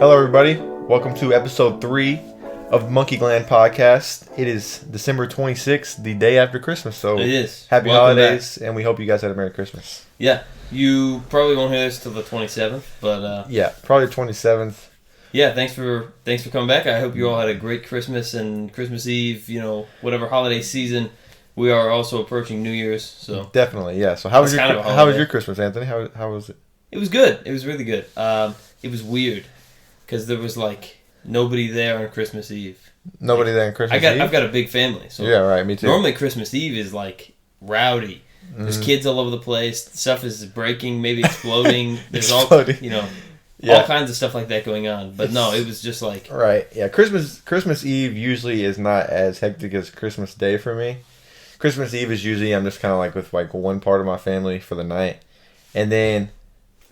Hello, everybody. Welcome to episode 3 of Monkey Gland Podcast. It is December 26th, the day after Christmas. So it is. Happy holidays, and we hope you guys had a Merry Christmas. Yeah, you probably won't hear this till the 27th, but yeah, probably the 27th. Yeah, thanks for coming back. I hope you all had a great Christmas and Christmas Eve. You know, whatever holiday season. We are also approaching New Year's, so definitely, yeah. So how was your Christmas, Anthony? How was it? It was good. It was really good. It was weird because there was like nobody there on Christmas Eve. Nobody there on Christmas Eve? I've got a big family, so yeah, right. Me too. Normally Christmas Eve is like rowdy. There's kids all over the place. Stuff is breaking, maybe exploding. There's all all kinds of stuff like that going on. But no, it was just like right. Yeah, Christmas Eve usually is not as hectic as Christmas Day for me. Christmas Eve is usually I'm just kind of like with like one part of my family for the night, and then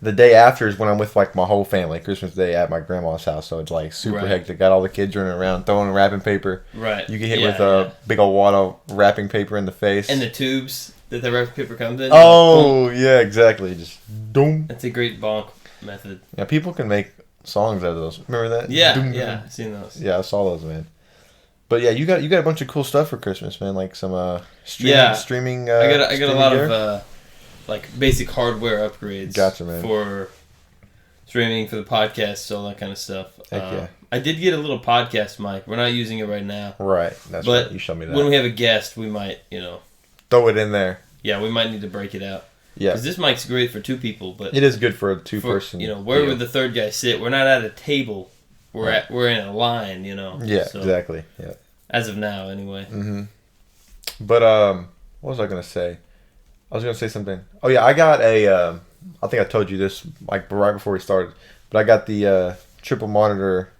the day after is when I'm with like my whole family. Christmas Day at my grandma's house, so it's like super hectic. Got all the kids running around throwing wrapping paper. Right. You get hit with a big old wad of wrapping paper in the face. And the tubes that the wrapping paper comes in. Oh yeah, exactly. Just doom. That's a great bonk method. Yeah, people can make songs out of those. Remember that? Yeah, doom, yeah, doom. I've seen those. Yeah, I saw those, man. But yeah, you got a bunch of cool stuff for Christmas, man. Like some streaming. I got a lot of like basic hardware upgrades. Gotcha, man. For streaming, for the podcast, all that kind of stuff. Heck yeah. I did get a little podcast mic. We're not using it right now. Right. That's right. You showed me that. When we have a guest, we might, throw it in there. Yeah, we might need to break it out. Yeah. Because this mic's great for two people, but it is good for a two-person. Where would the third guy sit? We're not at a table. We're in a line, Yeah, so, exactly. Yeah. As of now, anyway. Mm-hmm. But what was I gonna say? I was gonna say something. Oh yeah, I got a. I think I told you this like right before we started, but I got the triple monitor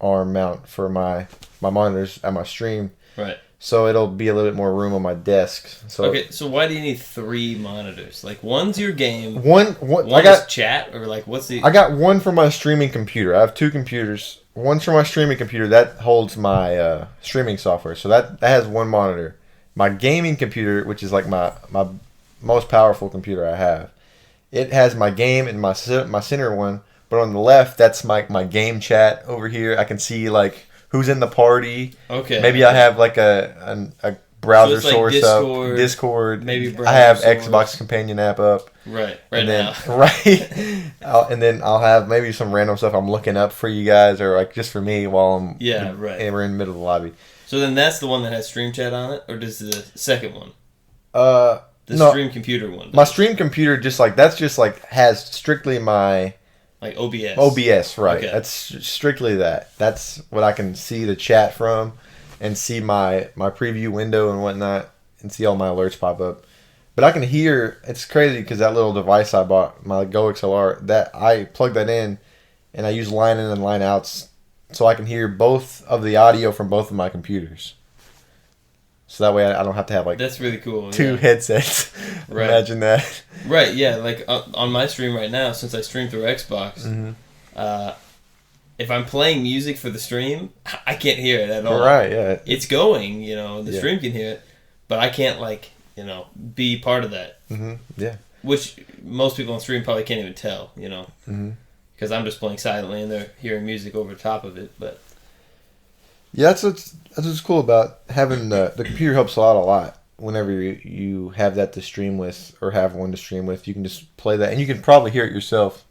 arm mount for my monitors at my stream. Right. So it'll be a little bit more room on my desk. So okay, so why do you need 3 monitors? Like one's your game. One I got is chat or like what's the? I got one for my streaming computer. I have 2 computers. One's for my streaming computer that holds my streaming software. So that has one monitor. My gaming computer, which is like my most powerful computer I have, it has my game and my center one. But on the left, that's my game chat over here. I can see like who's in the party. Okay. Maybe I have like a browser source Discord, up. Discord. Maybe I have Xbox companion app up. Right now. Right. And then I'll have maybe some random stuff I'm looking up for you guys or like just for me while I'm right. And we're in the middle of the lobby. So then that's the one that has stream chat on it, or does the second one? No, stream computer one. My stream computer has strictly my like OBS. OBS, right. Okay. That's strictly that. That's what I can see the chat from and see my preview window and whatnot and see all my alerts pop up. But I can hear, it's crazy because that little device I bought, my Go XLR, that I plug that in and I use line in and line outs so I can hear both of the audio from both of my computers. So that way I don't have to have like that's really cool. 2 headsets. Right. Imagine that. Right, yeah. Like on my stream right now, since I stream through Xbox, if I'm playing music for the stream, I can't hear it at all. Right, yeah. It's going, the stream can hear it, but I can't be part of that. Mm-hmm. Yeah. Which most people on stream probably can't even tell, because I'm just playing silently and they're hearing music over top of it. But yeah, that's what's cool about having the computer helps a lot. Whenever you have that to stream with or have one to stream with, you can just play that and you can probably hear it yourself.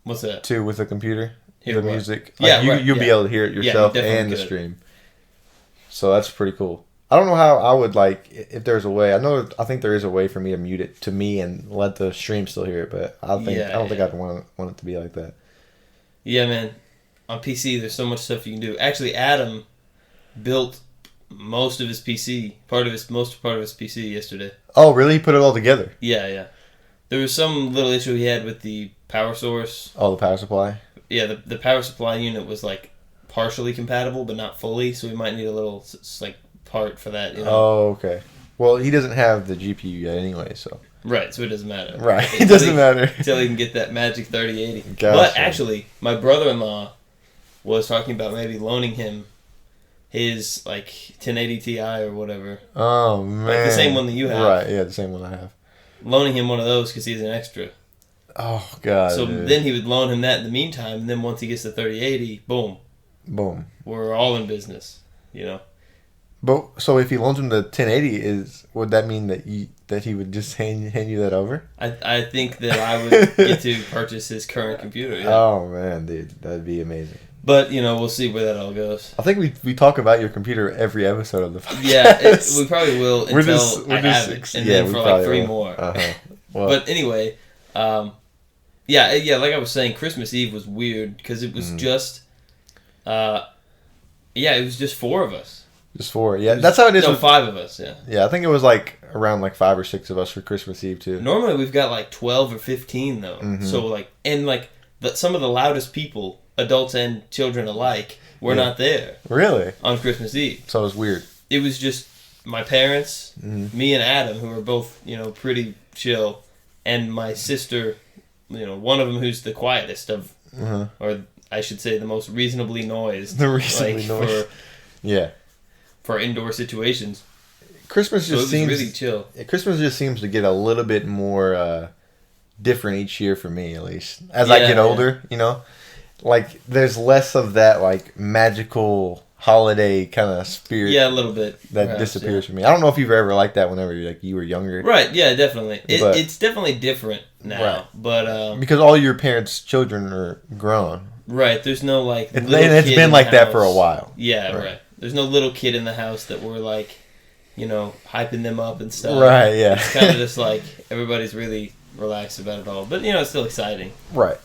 What's that? Too with the computer, hear the what? music. Yeah, you'll be able to hear it yourself and the could. stream. So that's pretty cool. I don't know how I would if there's a way. I think there is a way for me to mute it to me and let the stream still hear it, but I don't think I'd want it to be like that. Yeah, man. On PC, there's so much stuff you can do. Actually, Adam built most of his PC, part of his PC yesterday. Oh, really? He put it all together? Yeah. There was some little issue he had with the power source. Oh, the power supply? Yeah, the power supply unit was like partially compatible, but not fully, so we might need a little like part for that. Oh, okay. Well, he doesn't have the GPU yet anyway, so. Right, so it doesn't matter. Right, it doesn't matter. Until he can get that magic 3080. Gotcha. But actually, my brother-in-law was talking about maybe loaning him his 1080 Ti or whatever. Oh, man. Like the same one that you have. Right, yeah, the same one I have. Loaning him one of those because he's an extra. Oh, God. So dude. then he would loan him that in the meantime, and then once he gets to 3080, boom. Boom. We're all in business, you know. But so if he loans him the 1080, would that mean that he would just hand you that over? I think that I would get to purchase his current computer. Yeah. Oh man, dude, that'd be amazing. But we'll see where that all goes. I think we talk about your computer every episode of the podcast. Yeah, we probably will until I have it, and then for like 3 more. Uh-huh. Well, but anyway, yeah. Like I was saying, Christmas Eve was weird because it was just, it was just 4 of us. Just 4, yeah. That's how it is. No, 5 of us, yeah. Yeah, I think it was like around like 5 or 6 of us for Christmas Eve too. Normally we've got like 12 or 15 though. Mm-hmm. So like, and like some of the loudest people, adults and children alike, were not there. Really? On Christmas Eve. So it was weird. It was just my parents, me and Adam, who were both pretty chill, and my sister, one of them who's the quietest of, or I should say the most reasonably noised. The reasonably noised. For indoor situations. Christmas just seems really chill. Christmas just seems to get a little bit more different each year for me, at least. As I get older, like there's less of that like magical holiday kind of spirit. Yeah, a little bit. That perhaps, disappears from me. I don't know if you've ever liked that whenever you were younger. Right, yeah, definitely. It's definitely different now. Right. But because all your parents' children are grown. Right, there's no like it's been like that for a while. Yeah, right. There's no little kid in the house that we're like, hyping them up and stuff. Right, yeah. It's kind of just like everybody's really relaxed about it all. But, it's still exciting. Right.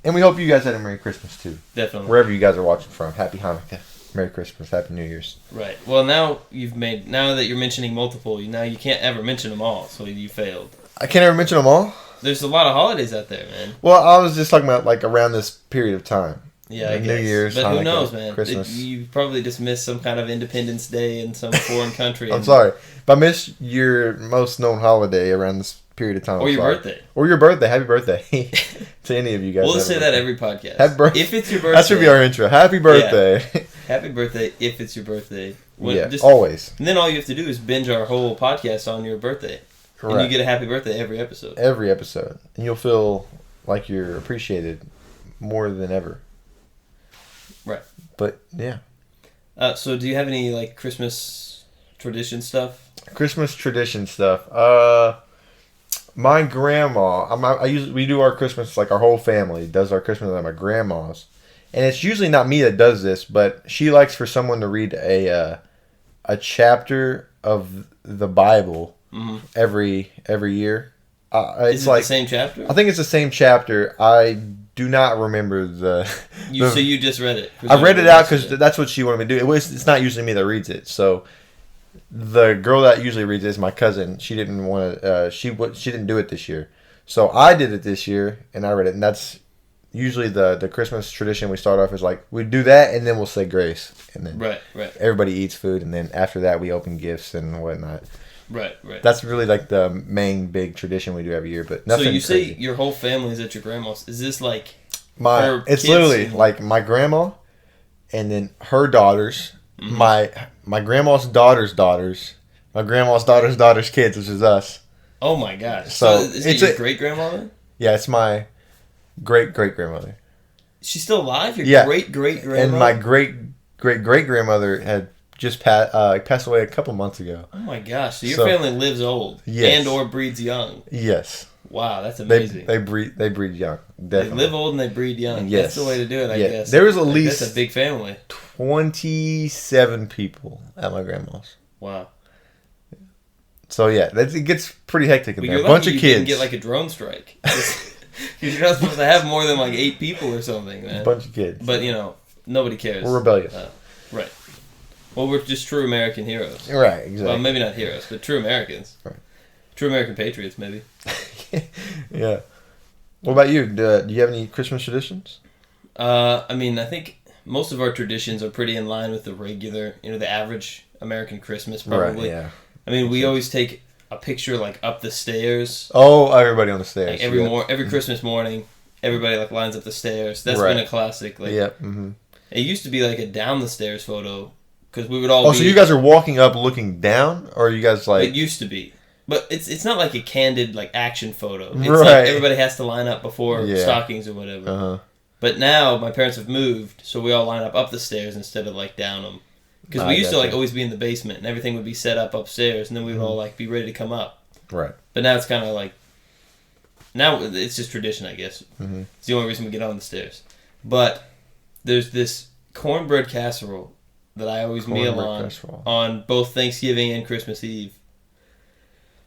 And we hope you guys had a Merry Christmas, too. Definitely. Wherever you guys are watching from. Happy Hanukkah. Merry Christmas. Happy New Year's. Right. Well, now that you're mentioning multiple, now you can't ever mention them all, so you failed. I can't ever mention them all? There's a lot of holidays out there, man. Well, I was just talking about, like, around this period of time. Yeah, I guess. New Year's, but Hanukkah, who knows, man? Christmas. You probably just missed some kind of Independence Day in some foreign country. I'm sorry. If I missed your most known holiday around this period of time, or your birthday. Or your birthday. Happy birthday to any of you guys. We'll just say that every podcast. Happy birthday. If it's your birthday. That should be our intro. Happy birthday. Yeah. Happy birthday if it's your birthday. Always. And then all you have to do is binge our whole podcast on your birthday. Correct. And you get a happy birthday every episode. Every episode. And you'll feel like you're appreciated more than ever. Right. But, yeah. So do you have any, like, Christmas tradition stuff? Christmas tradition stuff. My grandma, we do our Christmas, like, our whole family does our Christmas at my grandma's. And it's usually not me that does this, but she likes for someone to read a chapter of the Bible every year. Is it like the same chapter? I think it's the same chapter. I do not remember so you just read it? I read it out because that's what she wanted me to do. It's not usually me that reads it. So the girl that usually reads it is my cousin. She didn't want to. She didn't do it this year. So I did it this year, and I read it. And that's usually the Christmas tradition. We start off is like we do that, and then we'll say grace, and then right. Everybody eats food, and then after that we open gifts and whatnot. Right. That's really like the main big tradition we do every year, but nothing. So you crazy. Say your whole family is at your grandma's. Is this like it's literally like my grandma, and then her daughters, my grandma's daughters, my grandma's daughters' kids, which is us. Oh my gosh! So is it your great grandmother? Yeah, it's my great grandmother. She's still alive. Your great grandmother. And my great grandmother had just passed away a couple months ago. Oh my gosh! So your family lives old, and or breeds young. Yes. Wow, that's amazing. They breed young. Definitely. They live old and they breed young. Yes. That's the way to do it, I guess. There was at least that's a big family. 27 people at my grandma's. Wow. So yeah, it gets pretty hectic in there. A bunch of kids. You didn't get like a drone strike. You're not supposed to have more than like 8 people or something, man. A bunch of kids. But nobody cares. We're rebellious. Right. Well, we're just true American heroes. Right, exactly. Well, maybe not heroes, but true Americans. Right. True American patriots, maybe. Yeah. What about you? Do you have any Christmas traditions? I mean, I think most of our traditions are pretty in line with the regular, the average American Christmas, probably. Right, yeah. I mean, we always take a picture, like, up the stairs. Oh, everybody on the stairs. Like, every Christmas morning, everybody, like, lines up the stairs. That's been a classic. Like, yeah. Mm-hmm. It used to be, like, a down-the-stairs photo, because we would all so you guys are walking up looking down? Or are you guys, like... It used to be. But it's not like a candid like action photo. It's right. like everybody has to line up before stockings or whatever. Uh-huh. But now my parents have moved, so we all line up the stairs instead of like down them. Because we used to like always be in the basement, and everything would be set up upstairs, and then we would all like be ready to come up. Right. But now it's kind of like, now it's just tradition, I guess. Mm-hmm. It's the only reason we get on the stairs. But there's this cornbread casserole that I always meal on both Thanksgiving and Christmas Eve.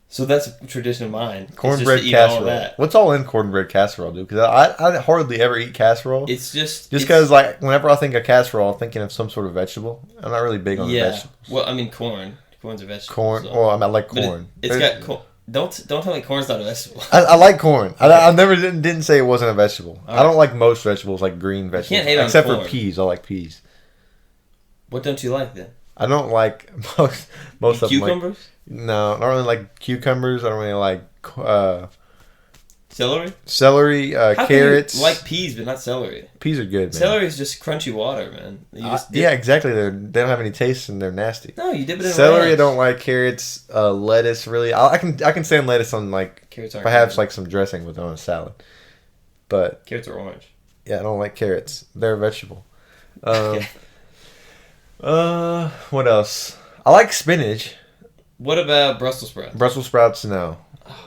So that's a tradition of mine. Cornbread casserole. What's all in cornbread casserole, dude? Because I hardly ever eat casserole. It's just because like whenever I think of casserole, I'm thinking of some sort of vegetable. I'm not really big on the vegetables. Well, I mean corn. Corn's a vegetable. Corn. So. Well, I like corn. It's got corn. Don't tell me corn's not a vegetable. I like corn. I never didn't say it wasn't a vegetable. Right. I don't like most vegetables, like green vegetables. You can't hate on except corn. For peas. I like peas. What don't you like then? I don't like most of them. Cucumbers? No, I don't really like cucumbers. I don't really like celery. How carrots. Can you like peas, but not celery. Peas are good, man. Celery is just crunchy water, man. Yeah, exactly. They don't have any taste and they're nasty. No, you dip it in celery. ranch. I don't like carrots. Lettuce, really. I can stand lettuce on like perhaps like some dressing with on a salad. But carrots are orange. Yeah, I don't like carrots. They're a vegetable. What else? I like spinach. What about Brussels sprouts? Brussels sprouts, no.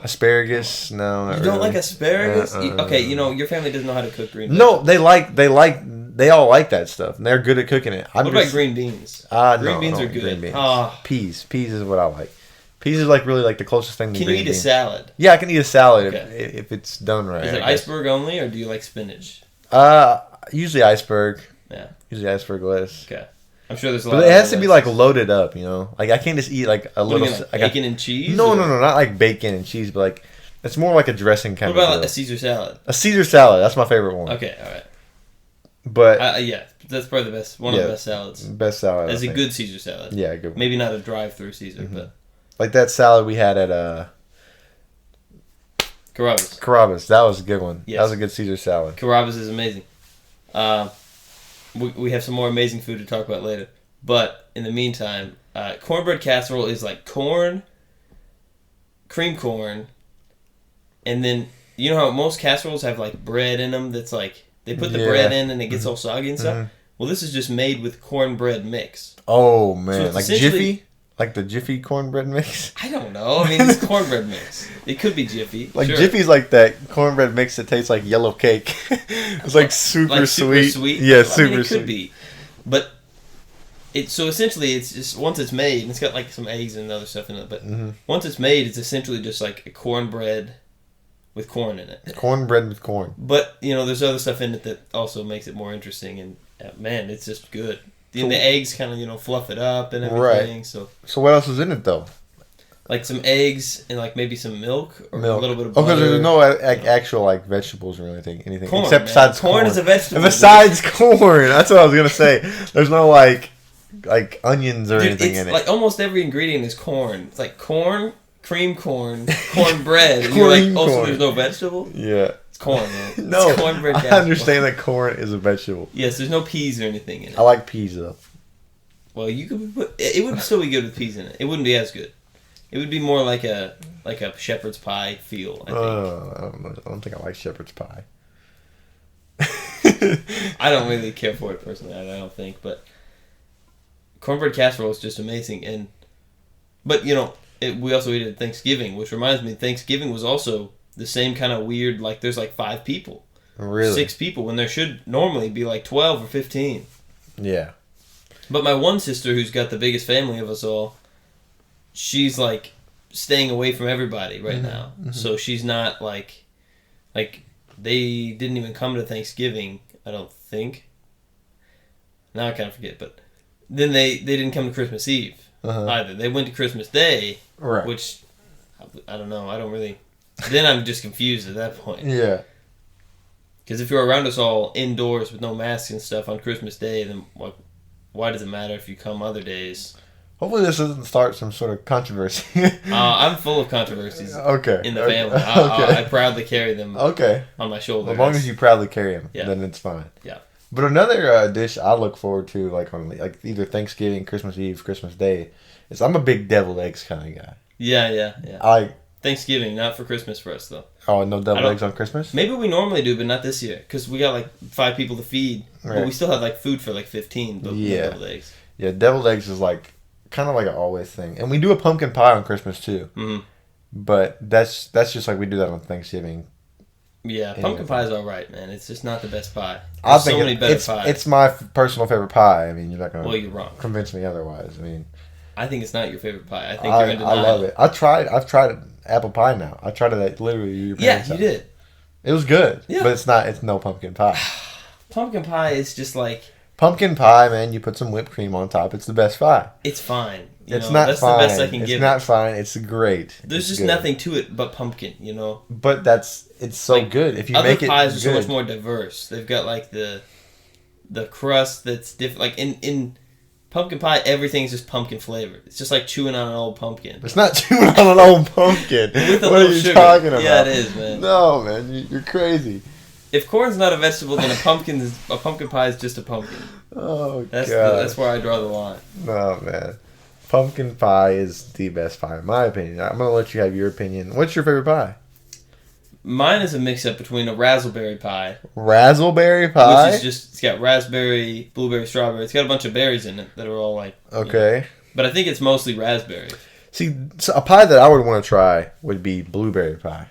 Asparagus, no. Not you don't really. Like asparagus? Okay, your family doesn't know how to cook green beans. No, they all like that stuff. And they're good at cooking it. What about green beans? Green beans are good. Green beans. Peas is what I like. Peas is like really like the closest thing to green beans. Can you eat a salad? Yeah, I can eat a salad if it's done right. Is it iceberg only, or do you like spinach? Usually iceberg. Yeah. Usually iceberg lettuce. Okay. I'm sure there's a lot. But it has to be like loaded up, Like I can't just eat like a little bacon and cheese. No, not like bacon and cheese, but like it's more like a dressing kind of. What about a Caesar salad? A Caesar salad, that's my favorite one. Okay, all right. But yeah, that's probably the best. One of the best salads. Best salad. As a good Caesar salad. Yeah, a good one. Maybe not a drive-through Caesar, but like that salad we had at Carrabba's. That was a good one. Yes. That was a good Caesar salad. Carrabba's is amazing. We have some more amazing food to talk about later. But in the meantime, cornbread casserole is like corn, cream corn, and then you know how most casseroles have like bread in them that's like they put the bread in and it gets all soggy and stuff? Well, this is just made with cornbread mix. Oh, man. So like Jiffy? Like the Jiffy cornbread mix? I don't know. I mean, it's cornbread mix. It could be Jiffy. Like Jiffy's like that cornbread mix that tastes like yellow cake. It's like super sweet. Yeah, super sweet. It could be. But so essentially it's just once it's made, and it's got like some eggs and other stuff in it, but once it's made, it's essentially just like a cornbread with corn in it. Cornbread with corn. But, there's other stuff in it that also makes it more interesting, and man, it's just good. And the eggs kind of, fluff it up and everything. Right. So what else is in it, though? Like some eggs and like maybe some milk or a little bit of butter. Because there's no actual like vegetables or anything. Corn, except besides corn is a vegetable. Besides corn, that's what I was gonna say. There's no like onions or anything in it. Like almost every ingredient is corn. It's like corn, cream corn, cornbread, and you're like, also there's no vegetable. Yeah. Corn, man. No, it's cornbread I understand that corn is a vegetable. Yes, there's no peas or anything in it. I like peas though. Well, you could it would still be good with peas in it. It wouldn't be as good. It would be more like a shepherd's pie feel, I think. I don't know. I don't think I like shepherd's pie. I don't really care for it personally. I don't think, but cornbread casserole is just amazing. But we also eat it at Thanksgiving, which reminds me, Thanksgiving was also the same kind of weird, like there's like 5 people. Really? 6 people, when there should normally be like 12 or 15. Yeah. But my one sister, who's got the biggest family of us all, she's like staying away from everybody right now. Mm-hmm. So she's not like they didn't even come to Thanksgiving, I don't think. Now I kind of forget, but then they didn't come to Christmas Eve either. They went to Christmas Day, right? Which I don't know. I don't really. Then I'm just confused at that point. Yeah. Because if you're around us all indoors with no masks and stuff on Christmas Day, then why does it matter if you come other days? Hopefully this doesn't start some sort of controversy. I'm full of controversies in the family. I proudly carry them on my shoulders. As long as you proudly carry them, then it's fine. Yeah. But another dish I look forward to, like on either Thanksgiving, Christmas Eve, Christmas Day, is I'm a big deviled eggs kind of guy. Yeah. I Thanksgiving, not for Christmas for us though. Oh, no deviled eggs on Christmas? Maybe we normally do, but not this year because we got like 5 people to feed, but we still had like food for like 15. But no deviled eggs. Yeah, deviled eggs is like kind of like an always thing, and we do a pumpkin pie on Christmas too. Mm-hmm. But that's just like we do that on Thanksgiving. Yeah, pumpkin pie is all right, man. It's just not the best pie. There's so many better pies. It's my personal favorite pie. I mean, you're not gonna. Well, you're wrong. Convince me otherwise. I mean, I think it's not your favorite pie. I think you're in denial. I love it. I've tried apple pie now. I tried it at literally your parents' house. You did. It was good. Yeah. But it's no pumpkin pie. Pumpkin pie is just like pumpkin pie, man. You put some whipped cream on top. It's the best pie. It's fine. That's the best I can give. It's not fine. It's great. There's just nothing to it but pumpkin, you know. But it's so like, good if you make it. Other pies are so much more diverse. They've got like the crust that's different. Like in pumpkin pie, everything's just pumpkin flavored. It's just like chewing on an old pumpkin. It's not chewing on an old pumpkin. With a what are you sugar. talking about? Yeah, it is, man. No, man, you're crazy. If corn's not a vegetable, then a pumpkin pie is just a pumpkin. Oh, God. That's where I draw the line. No, man. Pumpkin pie is the best pie, in my opinion. I'm going to let you have your opinion. What's your favorite pie? Mine is a mix-up between a raspberry pie. Raspberry pie? Which is just, it's got raspberry, blueberry, strawberry. It's got a bunch of berries in it that are all like... Okay. You know, but I think it's mostly raspberry. See, so a pie that I would want to try would be blueberry pie.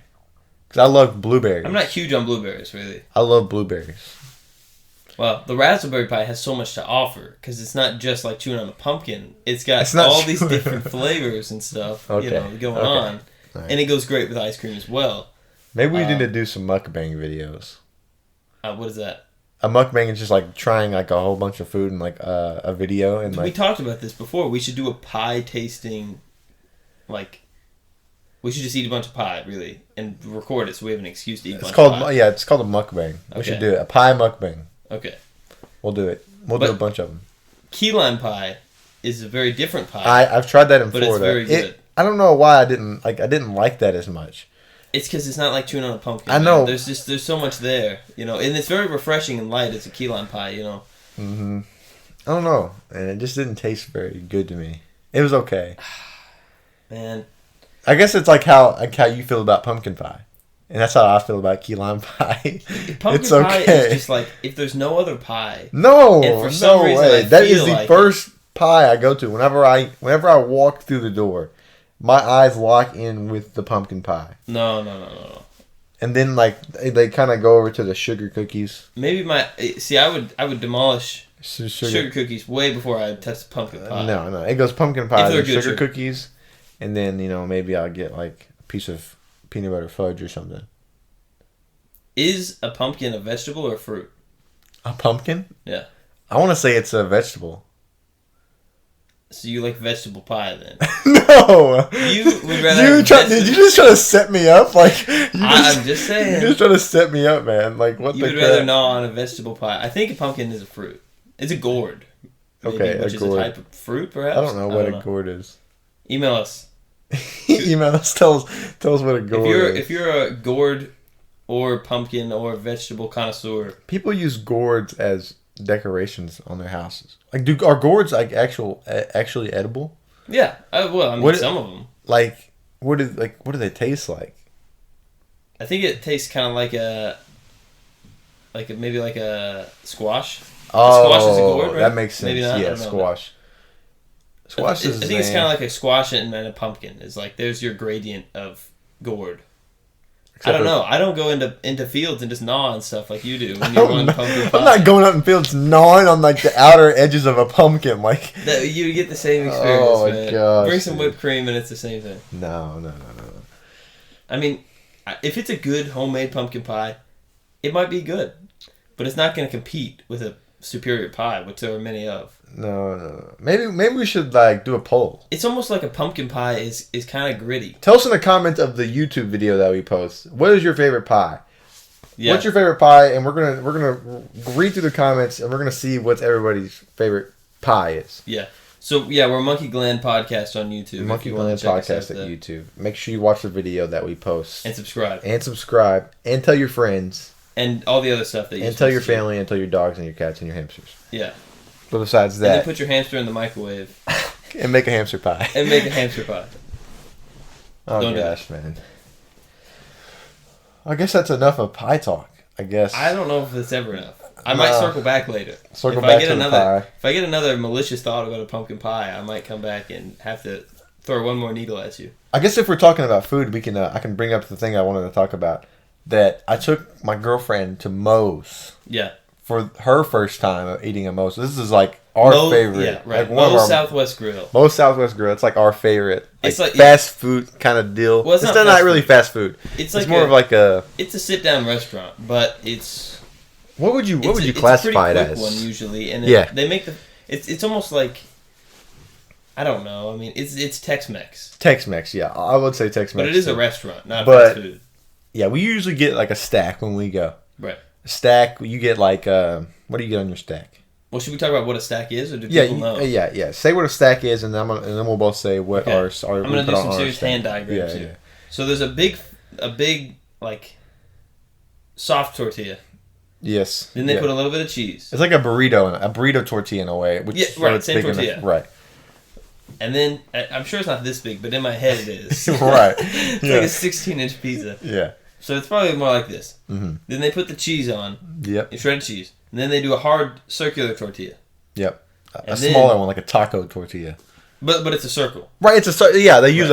Because I love blueberries. I'm not huge on blueberries, really. I love blueberries. Well, the raspberry pie has so much to offer because it's not just like chewing on a pumpkin. It's got all these different flavors and stuff going on. Right. And it goes great with ice cream as well. Maybe we need to do some mukbang videos. What is that? A mukbang is just like trying like a whole bunch of food in like a video. And we talked about this before. We should do a pie tasting, like... We should just eat a bunch of pie, really, and record it so we have an excuse to eat a bunch of pie. Yeah, it's called a mukbang. We should do it. A pie mukbang. Okay. We'll do it. We'll do a bunch of them. Key lime pie is a very different pie. I've tried that in Florida. But it's very good. I don't know why I didn't like that as much. It's because it's not like chewing on a pumpkin. I know. Man. There's so much there, and it's very refreshing and light. It's a key lime pie, Mm-hmm. I don't know, and it just didn't taste very good to me. It was okay. Man. I guess it's like how you feel about pumpkin pie. And that's how I feel about key lime pie. Pumpkin pie is just like, if there's no other pie. No, and for some reason way. That is the first pie I go to. Whenever I walk through the door, my eyes lock in with the pumpkin pie. No. And then like they kind of go over to the sugar cookies. Maybe I would demolish sugar cookies way before I test pumpkin pie. No. It goes pumpkin pie, then sugar cookies, and then maybe I'll get like a piece of peanut butter fudge or something. Is a pumpkin a vegetable or a fruit? A pumpkin? Yeah. I want to say it's a vegetable. So you like vegetable pie then? No. You would rather. Did you just try to set me up? Like I'm just saying. You just trying to set me up, man. Like what? You would rather gnaw on a vegetable pie. I think a pumpkin is a fruit. It's a gourd. Maybe, okay, which is a type of fruit, perhaps. I don't know what a gourd is. Email us. Email us. Tell us what a gourd is. If you're a gourd or pumpkin or vegetable connoisseur, people use gourds as decorations on their houses. Like, are gourds like actually edible? Yeah. Well, I mean, some of them. Like, what do they taste like? I think it tastes kind of like maybe like a squash. Oh, squash is a gourd, right? That makes sense. Maybe not. Yeah, squash. Squash is. I think it's kind of like a squash and a pumpkin. Is like there's your gradient of gourd. I don't know. I don't go into fields and just gnaw on stuff like you do when you're on pumpkin pie. I'm not going out in fields gnawing on like the outer edges of a pumpkin. Like you get the same experience. Oh man. gosh! Bring some whipped cream and it's the same thing. No. I mean, if it's a good homemade pumpkin pie, it might be good, but it's not going to compete with a superior pie, which there are many of. No. Maybe we should like do a poll. It's almost like a pumpkin pie is kind of gritty. Tell us in the comments of the YouTube video that we post. What is your favorite pie? Yeah. What's your favorite pie? And we're gonna read through the comments and we're gonna see what everybody's favorite pie is. Yeah. So yeah, we're Monkey Gland Podcast on YouTube. Monkey Gland Podcast at YouTube. Make sure you watch the video that we post and subscribe. And tell your friends and all the other stuff that you. And tell your family and tell your dogs and your cats and your hamsters. Yeah. But besides that... And then put your hamster in the microwave. And make a hamster pie. Oh Don't gosh, man. I guess that's enough of pie talk. I guess. I don't know if it's ever enough. I might circle back later. Circle back to the pie. If I get another malicious thought about a pumpkin pie, I might come back and have to throw one more needle at you. I guess if we're talking about food, we can. I can bring up the thing I wanted to talk about. That I took my girlfriend to Moe's. Yeah. For her first time of eating a Moe's. This is like our favorite. Yeah, right. Like Moe's Southwest Grill. Moe's Southwest Grill. It's like our favorite. It's like fast food kind of deal. Well, it's not really fast food. It's more of like a. It's a sit down restaurant, but it's. What would you classify it as? It's a pretty quick one usually, and they make the. It's almost like. I don't know. I mean, it's Tex-Mex. Tex-Mex, yeah, I would say Tex-Mex. But it is a restaurant, not fast food. Yeah, we usually get like a stack when we go. Right. A stack. You get like what do you get on your stack? Well, should we talk about what a stack is, or do people know? Yeah. Say what a stack is, and then we'll both say what our. I'm gonna do some serious hand diagrams here. Yeah. So there's a big like soft tortilla. Yes. Then they put a little bit of cheese. It's like a burrito tortilla in a way. Same tortilla. Right. And then I'm sure it's not this big, but in my head it is. Right. It's like a 16-inch pizza. Yeah. So it's probably more like this. Mm-hmm. Then they put the cheese on. Yep. Shredded cheese. And then they do a hard circular tortilla. Yep. A smaller one, like a taco tortilla. But it's a circle. Right. They use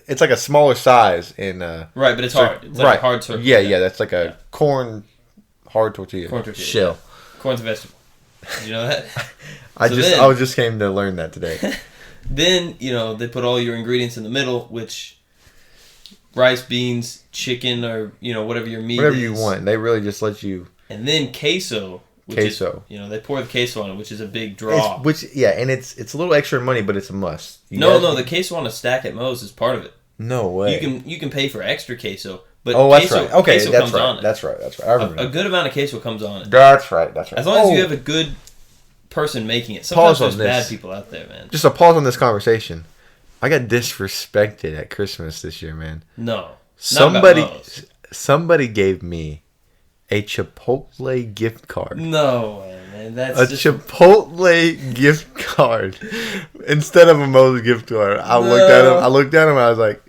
it's like a smaller size in. Right, but it's hard. It's like a hard circle. Yeah. That's like a corn hard tortilla. Corn tortilla. Shell. Yeah. Corn's a vegetable. Did you know that? I just came to learn that today. Then, they put all your ingredients in the middle, which rice, beans, chicken, or, whatever your meat is. Whatever you want. They really just let you... And then queso. Queso. They pour the queso on it, which is a big draw. And it's a little extra money, but it's a must. The queso on a stack at Moe's is part of it. No way. You can pay for extra queso, but that's right. Okay, queso that's comes right. on it. That's right. I remember. A good amount of queso comes on it. That's right. As long as you have a good person making it. Sometimes there's bad people out there, man. Just a pause on this conversation. I got disrespected at Christmas this year, man. No. Somebody gave me a Chipotle gift card. No way, man. That's Chipotle gift card instead of a Moe's gift card. I looked at him. I was like,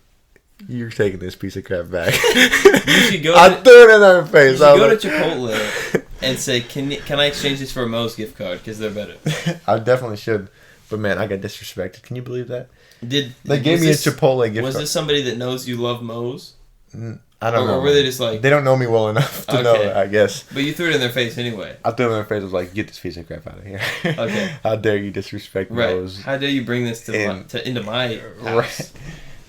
"You're taking this piece of crap back." I threw it in their face. You should go to Chipotle and say, "Can I exchange this for a Moe's gift card? Because they're better." I definitely should. But man, I got disrespected. Can you believe that? They gave me a Chipotle gift card. Was this somebody that knows you love Moe's? I don't know. Or were they just like... They don't know me well enough to know that, I guess. But you threw it in their face anyway. I threw it in their face. I was like, get this piece of crap out of here. Okay. How dare you disrespect Moe's. How dare you bring this into my house. Right.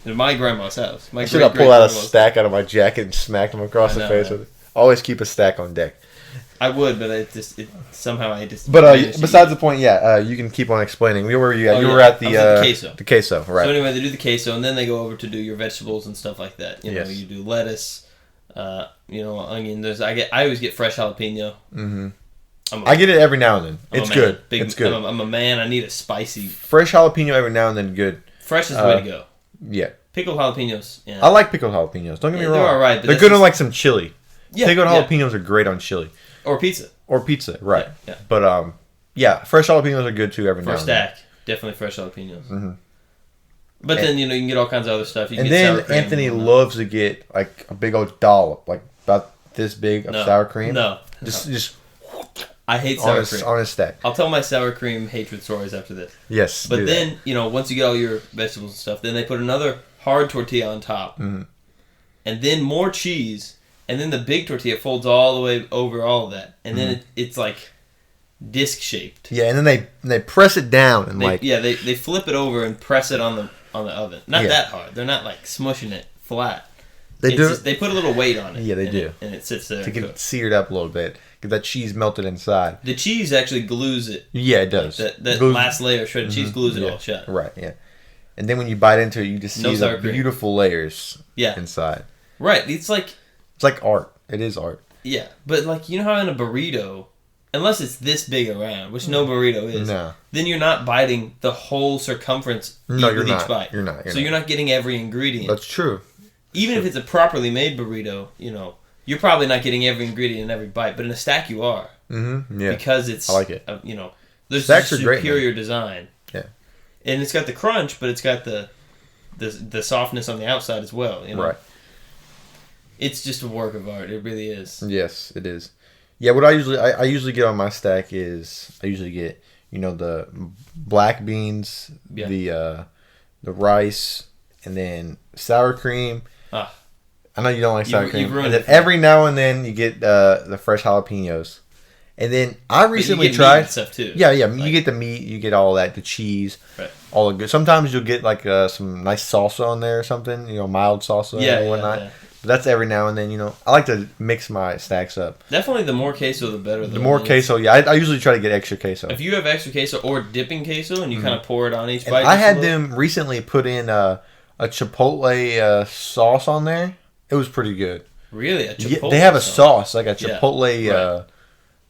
Into my grandma's house. Should I pull out a stack out of my jacket and smack them across the face with it? Always keep a stack on deck. I would, but somehow I just... But besides the point, you can keep on explaining. Where were you at? You were at the queso. The queso, right. So anyway, they do the queso, and then they go over to do your vegetables and stuff like that. You do lettuce, onion. I always get fresh jalapeno. Mm-hmm. I get it every now and then. It's good. It's good. I'm a man. I need a spicy... Fresh jalapeno every now and then, good. Fresh is the way to go. Yeah. Pickled jalapenos. Yeah. I like pickled jalapenos. Don't get me wrong. They're all right. But they're good on like some chili. Yeah. Pickled jalapenos are great on chili. Or pizza. Right. Yeah. But, fresh jalapenos are good too every now and then. For a stack. Definitely fresh jalapenos. Mm-hmm. But then, you can get all kinds of other stuff. Anthony loves to get like a big old dollop, like about this big of sour cream. No. Just I hate sour cream. On a stack. I'll tell my sour cream hatred stories after this. Yes. But then, once you get all your vegetables and stuff, then they put another hard tortilla on top. Mm-hmm. And then more cheese. And then the big tortilla folds all the way over all of that. And then it's like disc shaped. Yeah, and then they press it down and they flip it over and press it on the oven. Not that hard. They're not like smushing it flat. They put a little weight on it. Yeah, they do. And it sits there to get it seared up a little bit. Get that cheese melted inside. The cheese actually glues it. Yeah, it does. That last layer of shredded cheese glues it all shut. Right, yeah. And then when you bite into it, you just see the beautiful layers inside. Right. It's like art. It is art. Yeah, but how in a burrito, unless it's this big around, which no burrito is, then you're not biting the whole circumference each bite. You're not. You're not getting every ingredient. That's true. Even if it's a properly made burrito, you're probably not getting every ingredient in every bite. But in a stack, you are. Mm-hmm. Yeah. Because it's... I like it. There's Stacks a are great, superior design. Yeah. And it's got the crunch, but it's got the the softness on the outside as well. You know? Right. It's just a work of art. It really is. Yes, it is. Yeah, what I usually get on my stack is I usually get the black beans, the rice, and then sour cream. Ah. I know you don't like sour cream. And then every now and then you get the fresh jalapenos. And then I recently tried stuff too. Yeah, you get the meat, you get all that, the cheese, right. all the good. Sometimes you'll get like some nice salsa on there or something, mild salsa and whatnot. Yeah. But that's every now and then, I like to mix my stacks up. Definitely the more queso, the better. The more queso, yeah. I usually try to get extra queso. If you have extra queso or dipping queso and you kind of pour it on each bite. I had them recently put in a chipotle sauce on there. It was pretty good. Really? A chipotle they have a sauce, like a chipotle, right.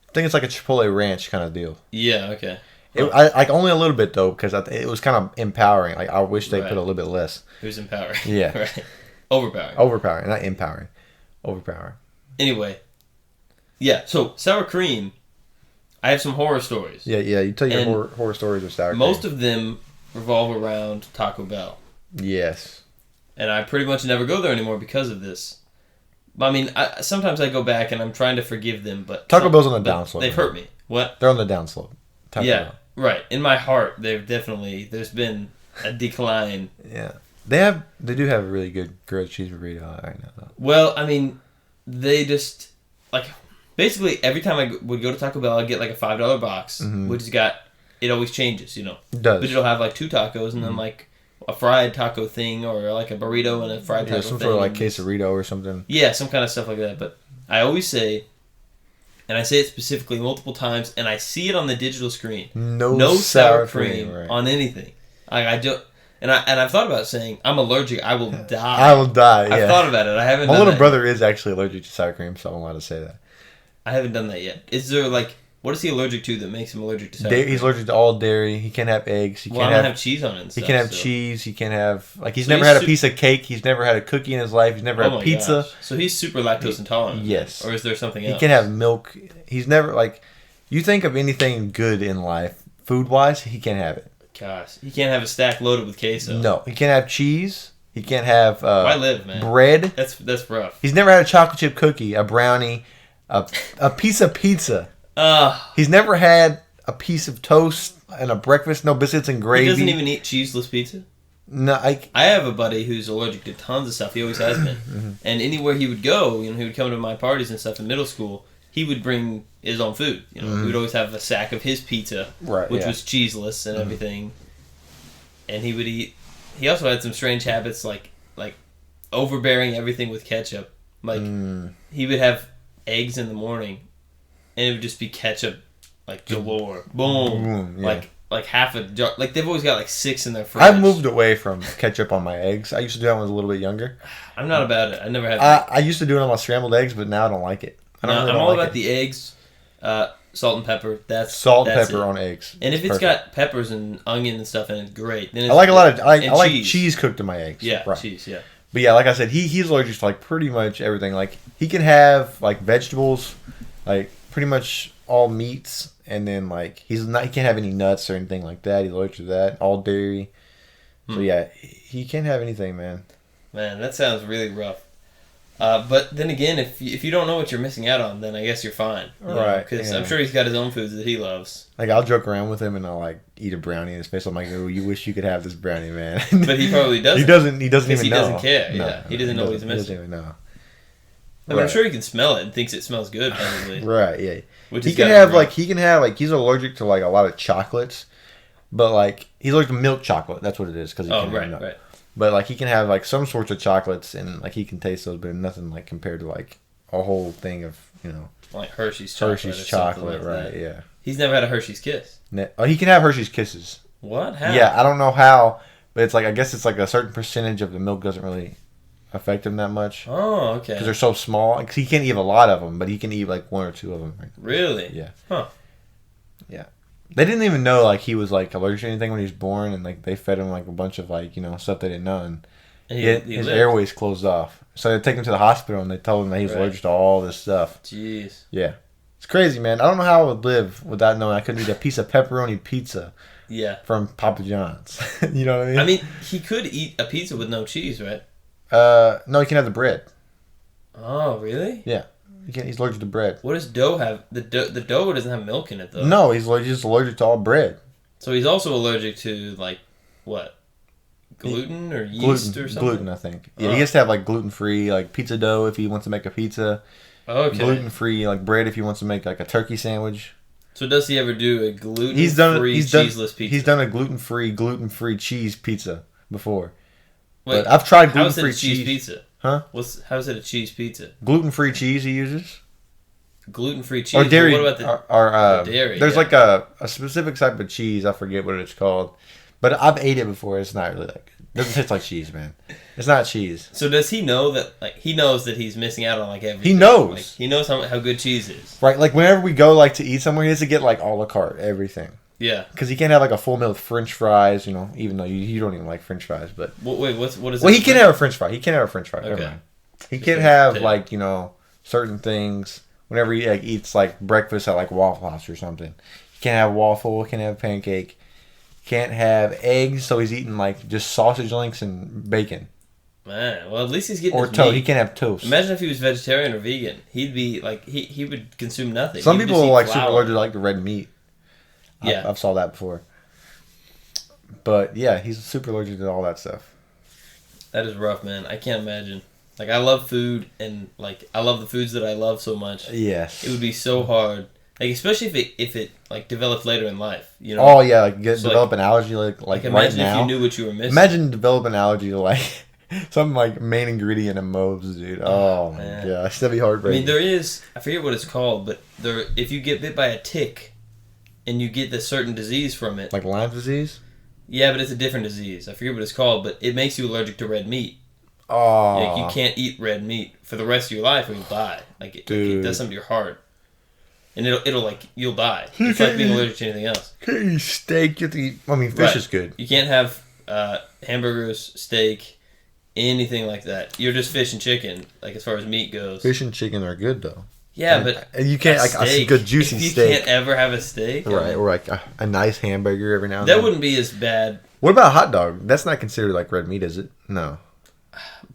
I think it's like a chipotle ranch kind of deal. Yeah, okay. I only a little bit, though, because it was kind of empowering. Like, I wish they put a little bit less. It was empowering. Yeah. Right. Overpowering. Overpowering, not empowering. Overpowering. Anyway. Yeah, so sour cream, I have some horror stories. Yeah, you tell your horror stories of sour cream. Most of them revolve around Taco Bell. Yes. And I pretty much never go there anymore because of this. I mean, sometimes I go back and I'm trying to forgive them, but... Taco Bell's on the downslope. They've hurt me. What? They're on the downslope. Taco Bell. Right. In my heart, there's been a decline. Yeah. They do have a really good grilled cheese burrito right now, though. Well, I mean, they just, basically every time I would go to Taco Bell, I'd get like a $5 box, which has got, it always changes, It does. But it'll have like 2 tacos and then like a fried taco thing or like a burrito and a fried taco thing. Some sort of like quesarito or something. Yeah, some kind of stuff like that. But I always say, and I say it specifically multiple times, and I see it on the digital screen. No sour cream right. on anything. And I've thought about saying, I'm allergic, I will die. I will die, yeah. I've thought about it. I haven't My done little that brother is actually allergic to sour cream, so I'm allowed to say that. I haven't done that yet. Is there, what is he allergic to that makes him allergic to sour cream? He's allergic to all dairy. He can't have eggs. I don't have cheese on it and stuff. He can't have cheese. He can't have... he's never had a piece of cake. He's never had a cookie in his life. He's never had pizza. Gosh. So he's super lactose intolerant. Yes. Or is there something else? He can't have milk. He's never, you think of anything good in life, food-wise, he can't have it. Gosh, he can't have a stack loaded with queso. No, he can't have cheese. He can't have why live, man? Bread. That's rough. He's never had a chocolate chip cookie, a brownie, a piece of pizza. He's never had a piece of toast and a breakfast, no biscuits and gravy. He doesn't even eat cheeseless pizza? No, I have a buddy who's allergic to tons of stuff. He always has been. And anywhere he would go, he would come to my parties and stuff in middle school, he would bring his own food. He would always have a sack of his pizza, which was cheeseless and everything. And he would eat. He also had some strange habits, like overbearing everything with ketchup. He would have eggs in the morning, and it would just be ketchup, galore. Boom. Yeah. Like half a jar. They've always got 6 in their fridge. I've moved away from ketchup on my eggs. I used to do that when I was a little bit younger. I'm not about it. I never have. I used to do it on my scrambled eggs, but now I don't like it. I'm all about the eggs, salt and pepper. Salt and pepper on eggs. And if it's got peppers and onion and stuff in it, great. Then I like a lot of I like cheese cooked in my eggs. Yeah, right. Cheese. Yeah. But yeah, like I said, he's allergic to pretty much everything. He can have vegetables, pretty much all meats, and then he can't have any nuts or anything like that. He's allergic to that. All dairy. So yeah, he can't have anything, man. Man, that sounds really rough. But then again, if you don't know what you're missing out on, then I guess you're fine. Right. Because I'm sure he's got his own foods that he loves. I'll joke around with him and I'll eat a brownie in his face. I'm like, oh, you wish you could have this brownie, man. But he probably doesn't. He doesn't even know. He doesn't care. No, yeah. He doesn't know what he's missing. He doesn't even know. I mean, I'm sure he can smell it and thinks it smells good, probably. Right, yeah. He can have he's allergic to a lot of chocolates, but he's allergic to milk chocolate. That's what it is. Right. But he can have some sorts of chocolates and he can taste those, but nothing compared to a whole thing of Hershey's chocolate. Hershey's chocolate, right? That. Yeah. He's never had a Hershey's Kiss. Oh, he can have Hershey's Kisses. What? How? Yeah, I don't know how, but it's I guess it's a certain percentage of the milk doesn't really affect him that much. Oh, okay. Because they're so small. Cause he can't eat a lot of them, but he can eat 1 or 2 of them. Really? Yeah. Huh. Yeah. They didn't even know he was allergic to anything when he was born, and they fed him a bunch of stuff they didn't know, and his airways closed off. So they take him to the hospital, and they told him that he was allergic to all this stuff. Jeez. Yeah. It's crazy, man. I don't know how I would live without knowing I could eat a piece of pepperoni pizza. Yeah. From Papa John's. You know what I mean? I mean, he could eat a pizza with no cheese, right? No, he can have the bread. Oh, really? Yeah. He's allergic to bread. What does dough have? The dough doesn't have milk in it, though. No, he's just allergic to all bread. So he's also allergic to, like, what? Gluten or yeast or something? Gluten, I think. Yeah, he has to have, like, gluten-free, like, pizza dough if he wants to make a pizza. Okay. Gluten-free, like, bread if he wants to make, like, a turkey sandwich. So does he ever do a gluten-free, cheeseless pizza? He's done a gluten-free cheese pizza before. Wait, but I've tried gluten-free gluten-free cheese pizza. Huh? How is it a cheese pizza? Gluten-free cheese he uses. Gluten-free cheese. Or dairy. What about the dairy? There's like a specific type of cheese. I forget what it's called. But I've ate it before. It's not really like it doesn't taste like cheese, man. It's not cheese. So does he know that? Like he knows that he's missing out on like everything. He knows. Like, he knows how good cheese is. Right. Like whenever we go like to eat somewhere, he has to get like a la carte everything. Yeah. Because he can't have like a full meal with French fries. You know, even though you don't even like French fries, but wait, what is? Well, he can have a French fry. He can have a French fry. Okay. Never mind. He can have like certain things whenever he like eats like breakfast at like Waffle House or something. He can't have waffle. Can't have pancake. Can't have eggs. So he's eating like just sausage links and bacon. Man, well at least he's getting or his toast. meat. He can't have toast. Imagine if he was vegetarian or vegan. He'd be like he would consume nothing. Some people are like super allergic to like the red meat. Yeah, I've saw that before. But yeah, he's super allergic to all that stuff. That is rough, man. I can't imagine. Like I love food and like I love the foods that I love so much. Yes. It would be so hard. Like especially if it like develops later in life, you know. Oh yeah, like develop an allergy like right now. Imagine if you knew what you were missing. Imagine develop an allergy to like some like main ingredient in Moe's, dude. Oh my gosh, that'd be heartbreaking. I mean, there is I forget what it's called, but if you get bit by a tick, and you get this certain disease from it, like Lyme disease. Yeah, but it's a different disease. I forget what it's called, but it makes you allergic to red meat. Oh. Like you can't eat red meat for the rest of your life, or you'll die. Like it does something to your heart, and it'll like you'll die. It's like being allergic to anything else. Can't eat steak. You have to eat. I mean, fish is good. You can't have hamburgers, steak, anything like that. You're just fish and chicken. Like as far as meat goes, fish and chicken are good though. Yeah, but you can't like a good juicy steak. You can't ever have a steak, right? Or like a nice hamburger every now and then. That wouldn't be as bad. What about a hot dog? That's not considered like red meat, is it? No.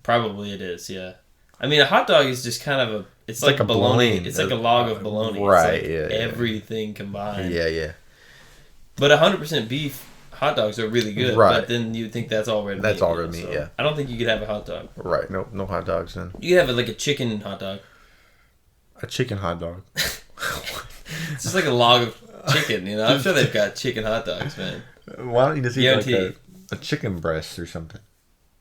Probably it is. Yeah. I mean, a hot dog is just kind of it's like a bologna. It's like a log of bologna. Right. It's like everything combined. Yeah. But 100% beef hot dogs are really good. Right. But then you'd think that's all red meat. That's all red meat. Yeah. I don't think you could have a hot dog. Right. No hot dogs then. You could have like a chicken hot dog. A chicken hot dog. It's just like a log of chicken, you know. I'm sure they've got chicken hot dogs, man. Why don't you just eat like a chicken breast or something?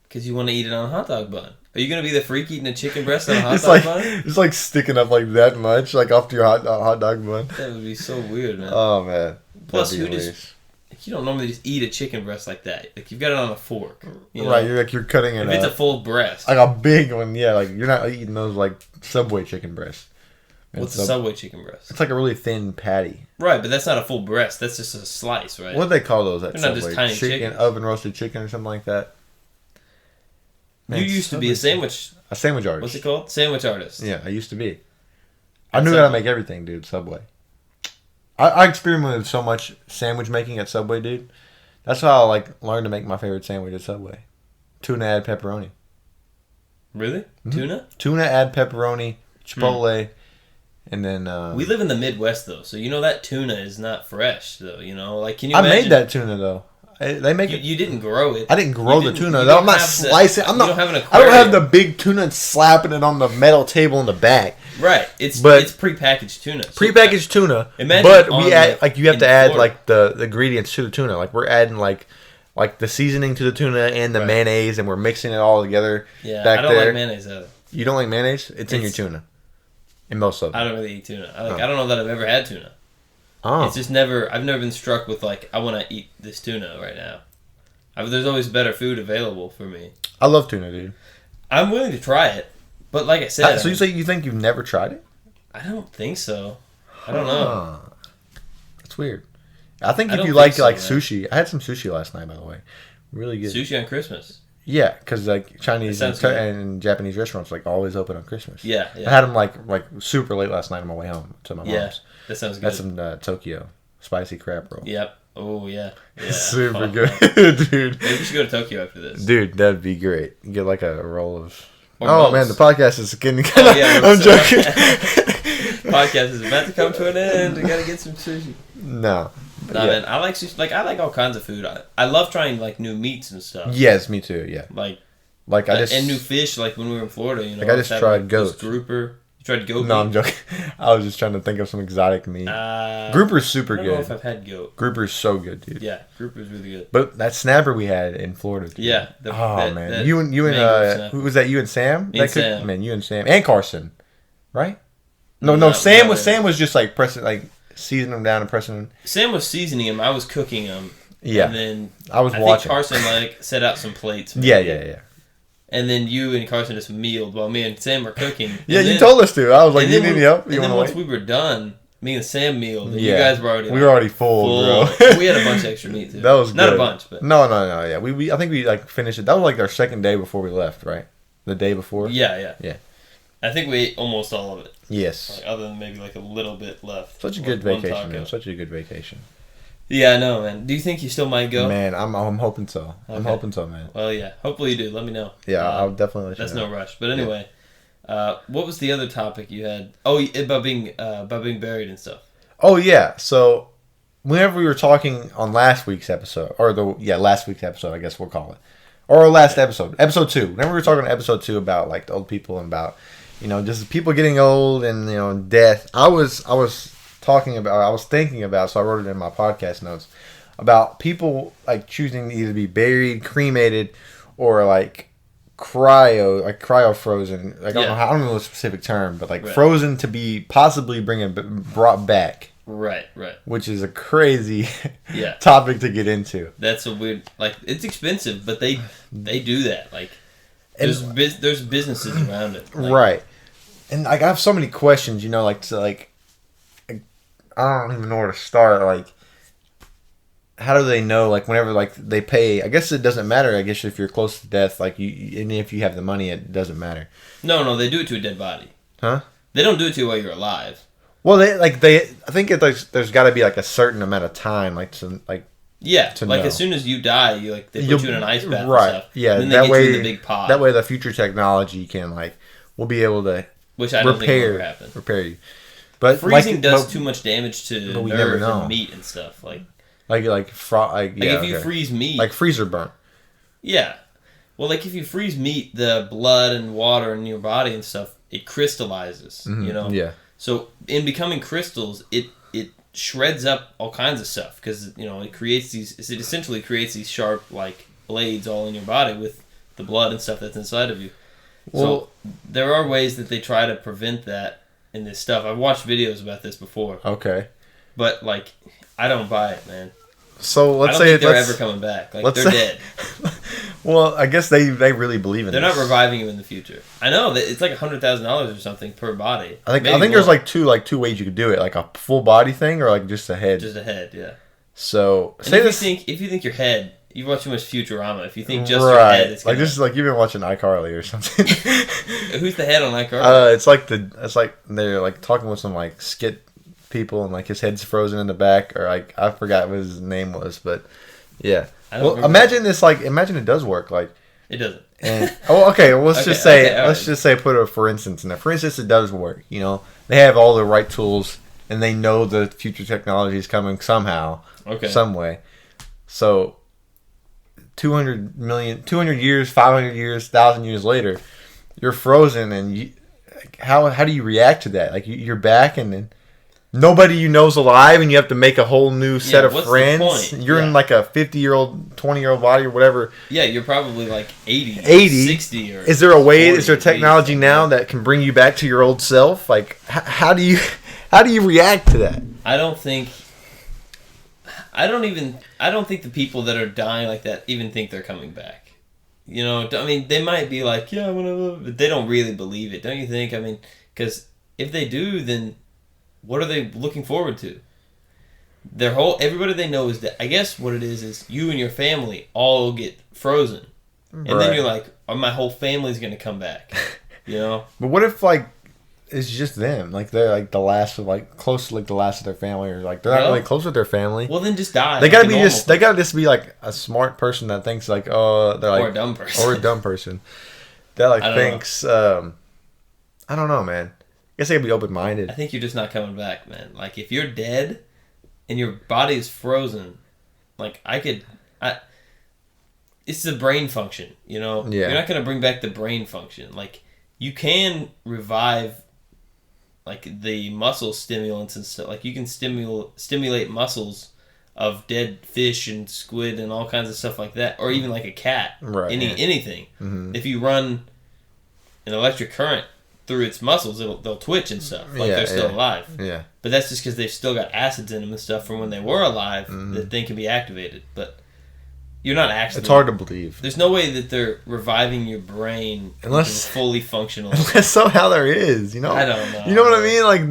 Because you want to eat it on a hot dog bun. Are you gonna be the freak eating a chicken breast on a hot dog bun? It's like sticking up like that much, like off to your hot dog bun. That would be so weird, man. Oh man. Plus, you don't normally just eat a chicken breast like that. Like you've got it on a fork. You know? Right, you're cutting it. If it's a full breast, like a big one, yeah. Like you're not eating those like Subway chicken breasts. What's a Subway chicken breast? It's like a really thin patty. Right, but that's not a full breast. That's just a slice, right? What do they call those at They're Subway? Not just tiny chicken, oven roasted chicken or something like that. Man, you used to be a sandwich artist. What's it called? Sandwich artist. Yeah, I used to be. I knew how to make everything, dude. Subway. I experimented with so much sandwich making at Subway, dude. That's how I learned to make my favorite sandwich at Subway. Tuna add pepperoni. Really? Mm-hmm. Tuna? Tuna add pepperoni, Chipotle. And then we live in the Midwest though, so you know that tuna is not fresh though. You know, like can you? I made that tuna though. They make it. You didn't grow it. I didn't grow the tuna. I'm not slicing. I'm not. I don't have the big tuna and slapping it on the metal table in the back. Right. It's prepackaged tuna. Prepackaged tuna. Imagine but we add you have to add like the ingredients to the tuna. Like we're adding like the seasoning to the tuna and the mayonnaise, and we're mixing it all together. Yeah, I don't like mayonnaise either. You don't like mayonnaise? It's in your tuna. In most of them. I don't really eat tuna. I don't know that I've ever had tuna. Oh. It's just I've never been struck with I want to eat this tuna right now. There's always better food available for me. I love tuna, dude. I'm willing to try it, but like I said... So you think you've never tried it? I don't think so. I don't know. That's weird. I think if you like sushi... I had some sushi last night, by the way. Really good. Sushi on Christmas? Yeah, because like Chinese sounds and Japanese restaurants like always open on Christmas. Yeah. I had them like super late last night on my way home to my mom's. Yeah, that sounds good. That's some Tokyo spicy crab roll. Yep. Oh yeah. Super good, dude. Maybe we should go to Tokyo after this. Dude, that'd be great. You get like a roll of. Or oh most. Man, the podcast is getting. I'm joking. Podcast is about to come to an end. We gotta get some sushi. No. Nah, man, I like sushi. Like, I like all kinds of food. I love trying like new meats and stuff. Yes, me too. Yeah. Like I just and new fish. Like when we were in Florida, you know. Like I just tried goat. Grouper. You tried goat? No, I'm joking. I was just trying to think of some exotic meat. Grouper's super good. I don't know if I've had goat. Grouper's so good, dude. Yeah, grouper's really good. But that snapper we had in Florida. Dude. Yeah. Man, you and who was that? You and Sam? Me and Sam. Man, you and Sam and Carson, right? No. Sam was just like pressing, like seasoning them down and pressing them. Sam was seasoning them. I was cooking them. Yeah. And then I watching. think Carson like set out some plates. Yeah. And then you and Carson just mealed while me and Sam were cooking. Yeah, you told us to. I was like, you need help? And then once we were done, me and Sam mealed. And you guys were already. We were already full, bro. We had a bunch of extra meat too. That was not good. a bunch, but no. Yeah, we I think we like finished it. That was like our second day before we left, right? The day before. Yeah. I think we ate almost all of it. Yes. Like, other than maybe like a little bit left. Such a good vacation, man. Such a good vacation. Yeah, I know, man. Do you think you still might go? Man, I'm hoping so. Okay. I'm hoping so, man. Well, yeah. Hopefully you do. Let me know. Yeah, I'll definitely let you know. That's no rush. But anyway, what was the other topic you had? Oh, about being buried and stuff. Oh yeah. So whenever we were talking on last week's episode, last week's episode, I guess we'll call it, or last episode 2. Whenever we were talking on episode 2 about like the old people and about just people getting old and death, I was thinking about, so I wrote it in my podcast notes, about people like choosing to either be buried, cremated, or like cryo frozen. Like I don't know the specific term, but like frozen to be possibly brought back. Right. Which is a crazy topic to get into. That's a weird, like, it's expensive, but they do that. Like, there's businesses around it. Like, right. And like I have so many questions, I don't even know where to start. Like, how do they know? Like, whenever like they pay, I guess it doesn't matter. I guess if you're close to death, like and if you have the money, it doesn't matter. No, they do it to a dead body. Huh? They don't do it to you while you're alive. Well, I think there's got to be like a certain amount of time, as soon as you die, they put you in an ice bath, right? And stuff. Yeah, and then they get you in the big pod. That way, the future technology can we'll be able to repair you. But freezing does too much damage to nerves and meat and stuff. If you freeze meat, like freezer burn. Yeah, well, like if you freeze meat, the blood and water in your body and stuff, it crystallizes. Mm-hmm. Yeah. So in becoming crystals, it shreds up all kinds of stuff because it essentially creates these sharp like blades all in your body with the blood and stuff that's inside of you. So there are ways that they try to prevent that in this stuff. I've watched videos about this before. Okay. But I don't buy it, man. So let's say they're ever coming back. They're dead. Well, I guess they really believe in. They're not reviving you in the future. I know that it's like $100,000 or something per body. I think there's two ways you could do it, like a full body thing or like just a head. Just a head, yeah. So if you think your head, you've watched too much Futurama. If you think just your head, it's just like you've been watching iCarly or something. Who's the head on iCarly? It's like they're like talking with some like skit people and like his head's frozen in the back, or like I forgot what his name was, but yeah. Well, imagine it does work. Like it doesn't. And let's just say put a for instance in there. For instance, it does work. They have all the right tools and they know the future technology is coming somehow, some way. So 200 years, 500 years, 1,000 years later, you're frozen, and how do you react to that? Like you're back, and then nobody you know's alive, and you have to make a whole new set of friends. You're in like a 50-year-old, 20-year-old body or whatever. Yeah, you're probably like 80, 60. Or is there a way? Is there technology now that can bring you back to your old self? Like how do you react to that? I don't think the people that are dying like that even think they're coming back. I mean, they might be like, yeah, whatever, but they don't really believe it, don't you think? I mean, because if they do, then what are they looking forward to? Everybody they know is that, I guess what it is you and your family all get frozen. And then you're like, oh, my whole family's gonna come back. You know? But what if like it's just them? Like they're like the last of like close to like the last of their family, or like they're not really close with their family. Well, then just die. They gotta be just. They gotta just be like a smart person that thinks like, oh, they're like, or a dumb person. Or a dumb person that like thinks. I don't know, man. I guess they could be open minded. I think you're just not coming back, man. Like if you're dead and your body is frozen, like it's the brain function, you know? Yeah. You're not going to bring back the brain function. Like, you can revive, like, the muscle stimulants and stuff. Like, you can stimulate muscles of dead fish and squid and all kinds of stuff like that. Or even, like, a cat. Right. Anything. Mm-hmm. If you run an electric current through its muscles, they'll twitch and stuff. Like, they're still alive. Yeah. But that's just because they've still got acids in them and stuff from when they were alive. Mm-hmm. That thing can be activated. But you're not actually... It's hard to believe. There's no way that they're reviving your brain unless fully functional. Unless somehow there is, you know? I don't know. You know what I mean? Like,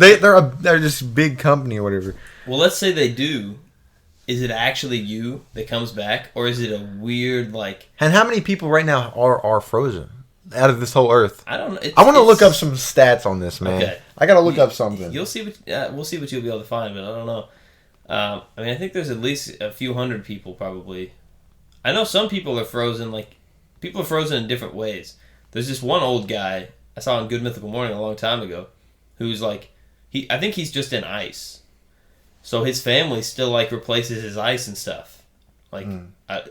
they're just big company or whatever. Well, let's say they do. Is it actually you that comes back? Or is it a weird, like... And how many people right now are frozen out of this whole Earth? I don't know. I want to look up some stats on this, man. Okay. I got to look up something. You'll see we'll see what you'll be able to find, but I don't know. I mean, I think there's at least a few hundred people probably. I know some people are frozen, like, people are frozen in different ways. There's this one old guy I saw on Good Mythical Morning a long time ago, who's like, I think he's just in ice. So his family still, like, replaces his ice and stuff. Like,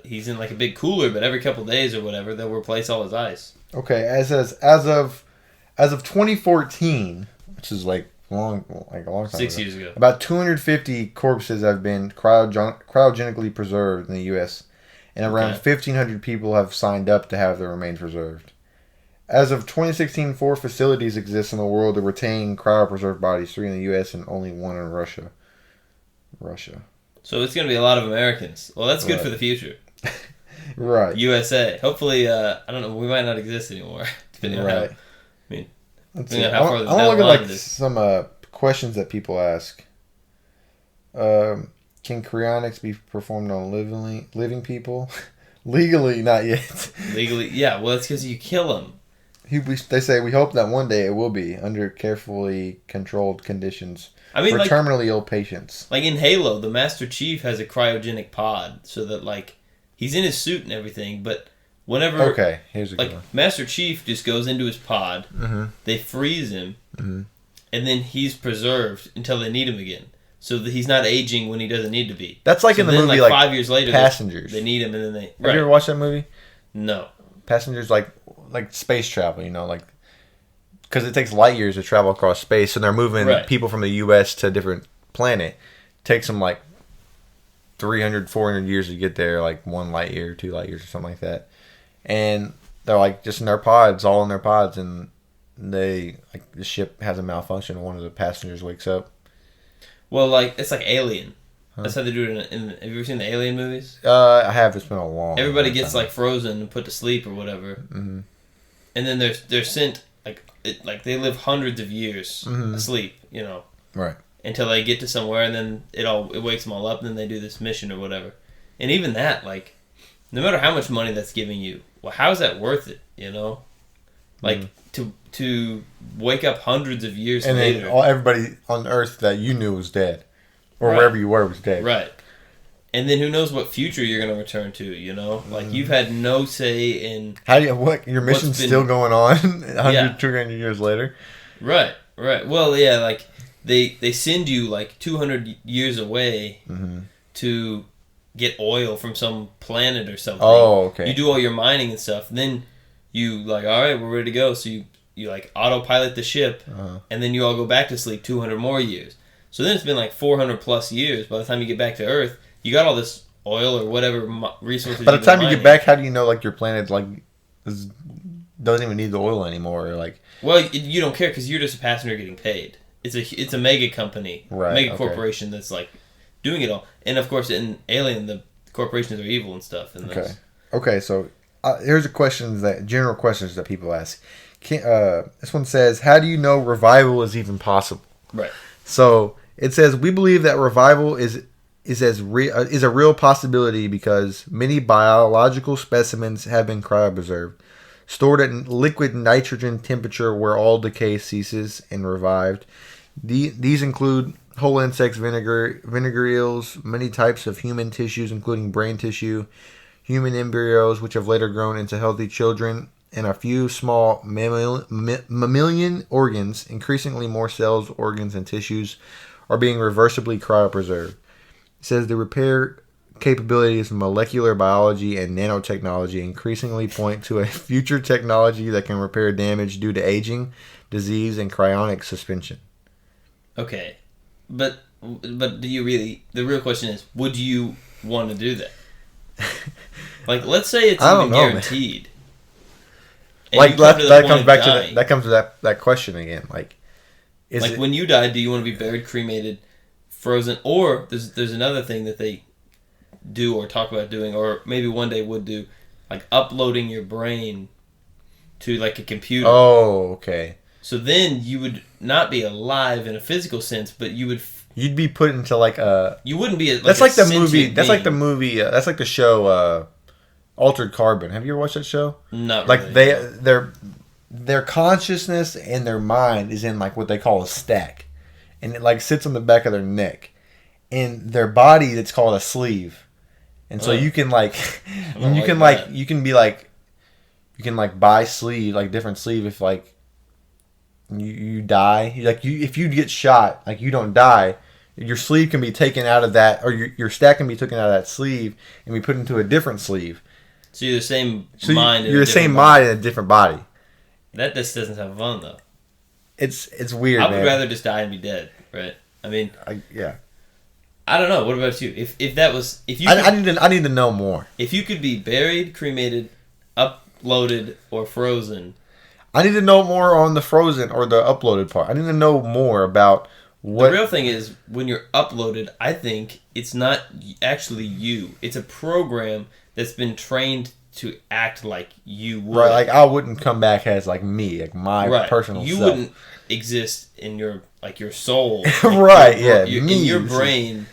he's in, like, a big cooler, but every couple days or whatever, they'll replace all his ice. Okay, as of 2014, which is, like, a long time 6 years ago. About 250 corpses have been cryogenically preserved in the U.S., and around 1,500 people have signed up to have their remains preserved. As of 2016, 4 facilities exist in the world that retain cryopreserved bodies, 3 in the U.S. and only 1 in Russia. So it's going to be a lot of Americans. Well, that's good for the future. Right. USA. Hopefully, I don't know, we might not exist anymore. Depending on how, I mean, depending on how far the I want to look at some questions that people ask. Can cryonics be performed on living people? Legally, not yet. Legally, yeah. Well, it's because you kill them. They say, we hope that one day it will be, under carefully controlled conditions, for like, terminally ill patients. Like in Halo, the Master Chief has a cryogenic pod, so that, like, he's in his suit and everything, but whenever... Okay, here's a good one. Master Chief just goes into his pod, they freeze him, and then he's preserved until they need him again. So that he's not aging when he doesn't need to be. That's like in the movie, like 5 years later, Passengers. They need him, and then they... Have you ever watched that movie? No. Passengers, like space travel, you know, like... Because it takes light years to travel across space, and they're moving people from the U.S. to a different planet. It takes them, like, 300, 400 years to get there, like 1 light year, 2 light years, or something like that. And they're, like, just in their pods, all in their pods, and the ship has a malfunction, and one of the passengers wakes up. Well, like, it's like Alien. That's how they do it have you ever seen the Alien movies? I have. It's been a long Everybody time. gets, like, frozen and put to sleep or whatever. Mm-hmm. And then they're sent, like they live hundreds of years asleep, you know. Right. Until they get to somewhere, and then it wakes them all up, and then they do this mission or whatever. And even that, like, no matter how much money that's giving you, well, how is that worth it, you know? Like, to wake up hundreds of years later. And then everybody on Earth that you knew was dead. Or wherever you were was dead. Right. And then who knows what future you're going to return to, you know? Like, you've had no say in... Your mission's still going on 100, 200 years later? Right. Well, yeah, like, they send you, like, 200 years away to get oil from some planet or something. Oh, okay. You do all your mining and stuff, and then you, like, all right, we're ready to go. So you like, autopilot the ship, and then you all go back to sleep 200 more years. So then it's been, like, 400 plus years. By the time you get back to Earth, you got all this oil or whatever resources. By the time you get back, how do you know, like, your planet, like, doesn't even need the oil anymore? Or, like, well, you don't care because you're just a passenger getting paid. It's a mega company, mega corporation that's, like, doing it all. And of course, in Alien, the corporations are evil and stuff. And okay. So here's general questions that people ask. This one says, "How do you know revival is even possible?" Right. So it says, "We believe that revival is is a real possibility because many biological specimens have been cryopreserved, stored at liquid nitrogen temperature where all decay ceases, and revived. These include whole insects, vinegar eels, many types of human tissues, including brain tissue, human embryos which have later grown into healthy children, and a few small mammalian organs. Increasingly more cells, organs, and tissues are being reversibly cryopreserved. It says the repair capabilities of molecular biology and nanotechnology increasingly point to a future technology that can repair damage due to aging, disease, and cryonic suspension. Okay, but do you really? The real question is, would you want to do that? Like, let's say it's even guaranteed. Like that comes back to that question again. Like, when you die, do you want to be buried, cremated, frozen, or there's another thing that they do or talk about doing, or maybe one day would do, like uploading your brain to like a computer. Oh, okay. So then you would not be alive in a physical sense, but you'd be put into like a. You wouldn't be. That's like the movie. That's like the movie. That's like the show. Altered Carbon. Have you ever watched that show? Not like really. Their consciousness and their mind is in like what they call a stack, and it like sits on the back of their neck, and their body it's called a sleeve, and so you can like, you can buy sleeve like different sleeve if like you die if you get shot like you don't die. Your sleeve can be taken out of that, or your stack can be taken out of that sleeve and be put into a different sleeve. So you're the same mind. You're the same mind in a different body. That just doesn't have fun though. It's weird. I would rather just die and be dead, right? I mean, yeah. I don't know. What about you? If you, I need to know more. If you could be buried, cremated, uploaded, or frozen, I need to know more on the frozen or the uploaded part. I need to know more about. What? The real thing is, when you're uploaded, I think it's not actually you. It's a program that's been trained to act like you would. Right, like I wouldn't come back as like me, like my personal you self. You wouldn't exist in your soul. Right, in your brain.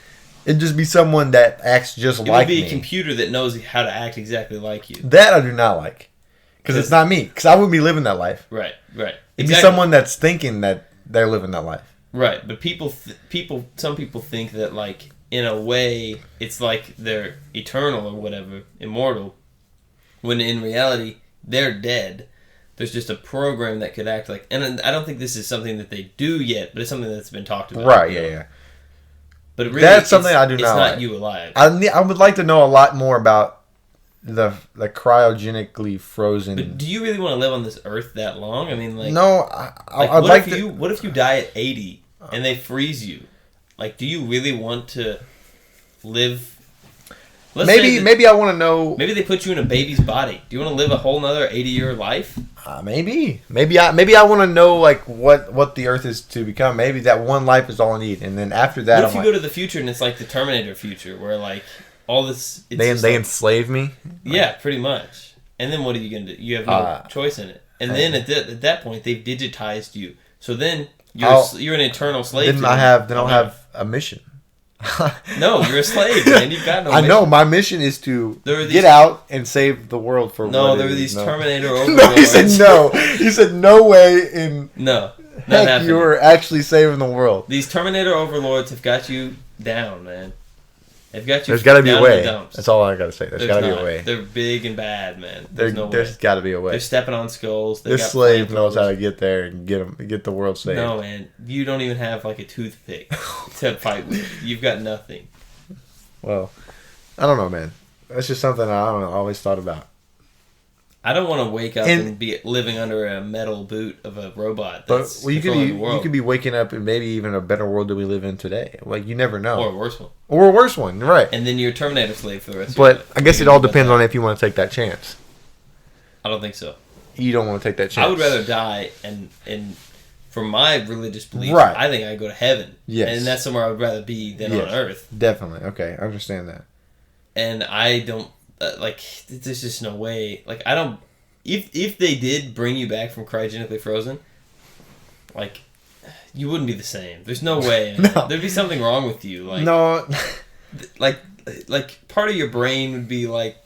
It'd just be someone that acts just like me. It would be a computer that knows how to act exactly like you. That I do not like. Because it's not me. Because I wouldn't be living that life. Right. It'd be someone that's thinking that they're living that life. Right, but some people think that like in a way it's like they're eternal or whatever, immortal, when in reality they're dead. There's just a program that could act like, and I don't think this is something that they do yet, but it's something that's been talked about. Right, yeah. But really, that's something I do not like. It's not you alive. I would like to know a lot more about the cryogenically frozen. But do you really want to live on this earth that long? I mean, like, no. I'd like to. What if you die at 80 and they freeze you? Like, do you really want to live? Maybe I want to know. Maybe they put you in a baby's body. Do you want to live a whole nother 80-year life? Maybe I want to know like what the Earth is to become. Maybe that one life is all I need, and then after that, what if you go to the future and it's like the Terminator future, where like all this they enslave me? Yeah, pretty much. And then what are you gonna do? You have no choice in it. And then at that point, they've digitized you. So then you're an eternal slave. Then I'll have a mission. No, you're a slave, man. You've got no mission. I know. My mission is to get out and save the world for. No, there were these Terminator overlords. No, he said no. He said no way in. No, heck, you're actually saving the world. These Terminator overlords have got you down, man. They've got you. There's got to be a way. That's all I got to say. There's got to be a way. They're big and bad, man. There's got to be a way. They're stepping on skulls. This slave knows how to get there and get the world saved. No, man. You don't even have like a toothpick to fight with. You've got nothing. Well, I don't know, man. That's just something I always thought about. I don't want to wake up and be living under a metal boot of a robot that's controlling the world. You could be waking up in maybe even a better world than we live in today. Like, you never know. Or a worse one. Right. And then you're a Terminator slave for the rest of your life. But I guess it all depends on if you want to take that chance. I don't think so. You don't want to take that chance. I would rather die and for my religious beliefs, right. I think I'd go to heaven. Yes. And that's somewhere I would rather be than on Earth. Definitely. Okay, I understand that. And I don't... there's just no way... Like, I don't... If they did bring you back from cryogenically frozen, like, you wouldn't be the same. There's no way. No. There'd be something wrong with you. Like, no. like part of your brain would be like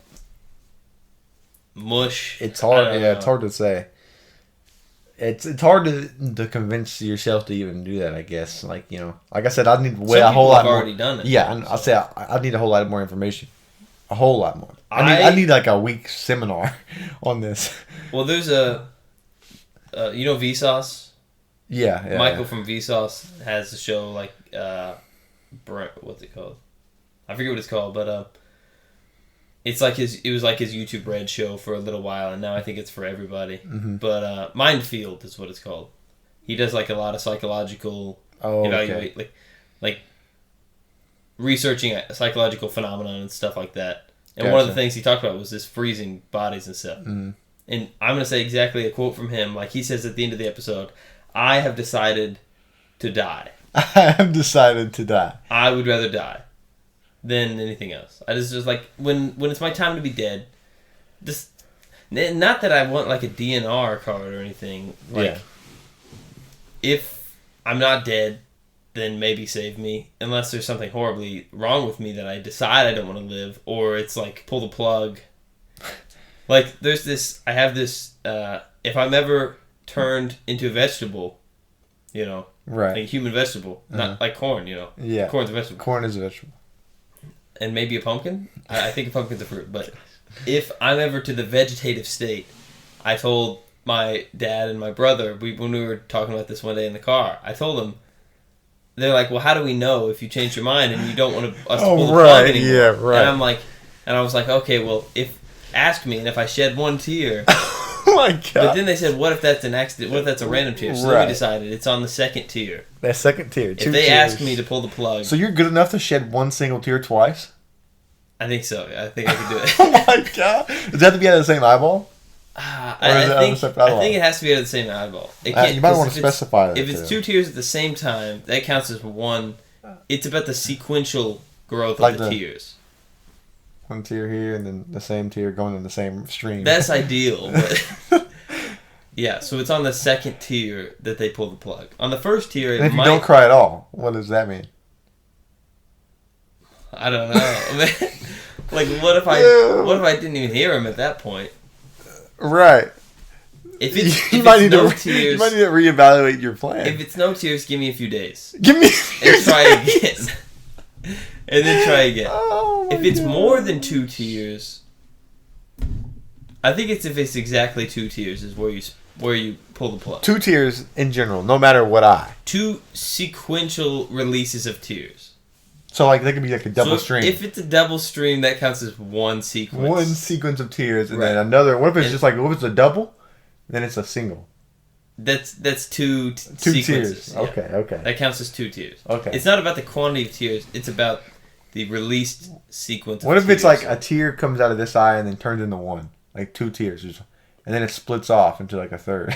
mush. It's hard. Yeah, it's hard to say. It's hard to convince yourself to even do that. I guess, like like I said, I need way a whole lot more. Already done it. Yeah, and I'll say I need a whole lot more information. A whole lot more. I need like a week seminar on this. Well, there's a Vsauce. Yeah. Michael from Vsauce has a show like what's it called? I forget what it's called, but it was like his YouTube Red show for a little while, and now I think it's for everybody. Mm-hmm. But Mindfield is what it's called. He does like a lot of psychological evaluate, like researching psychological phenomenon and stuff like that. And one of the things he talked about was this freezing bodies and stuff. Mm-hmm. And I'm gonna say exactly a quote from him. Like he says at the end of the episode, "I have decided to die. I have decided to die. I would rather die than anything else. I just like when it's my time to be dead. Just not that I want like a DNR card or anything. Like if I'm not dead, then maybe save me. Unless there's something horribly wrong with me that I decide I don't want to live, or it's like pull the plug. Like there's this. I have this. If I'm ever turned into a vegetable, right, like a human vegetable, not like corn. Yeah, corn's a vegetable. Corn is a vegetable. And maybe a pumpkin. I think a pumpkin's a fruit. But if I'm ever to the vegetative state, I told my dad and my brother, when we were talking about this one day in the car, I told them, they're like, well, how do we know if you change your mind and you don't want us to pull the plug anymore? Yeah, right. And I was like, okay, well, ask me, and if I shed one tear. Oh my God. But then they said, what if that's an accident? What if that's a random tear? So then we decided it's on the second tier. That second tier. If they ask me to pull the plug. So you're good enough to shed one single tear twice? I think so. I think I can do it. Oh my God. Does that have to be out of the same eyeball? I think it has to be out of the same eyeball. It can't, you might want to specify that. If it's two tiers at the same time, that counts as one. It's about the sequential growth of the tiers. One tier here and then the same tier going in the same stream. That's ideal. But yeah, so it's on the second tier that they pull the plug. On the first tier, and if you don't cry at all, what does that mean? I don't know. Like, what if I didn't even hear him at that point? Right. You might need to reevaluate your plan. If it's no tears, give me a few days. Give me and try again. And then try again. Oh if it's more than 2 tiers, I think if it's exactly 2 tiers is where you pull the plug. 2 tiers in general, no matter what 2 sequential releases of tears. So like they could be like a double stream. If it's a double stream, that counts as one sequence. One sequence of tears, and then another. What if it's just like what if it's a double? Then it's a single. That's two sequences. Tiers. Yeah. Okay. That counts as 2 tiers. Okay. It's not about the quantity of tiers. It's about the released sequence. What if it's like a tear comes out of this eye and then turns into one, like 2 tears, and then it splits off into like a third.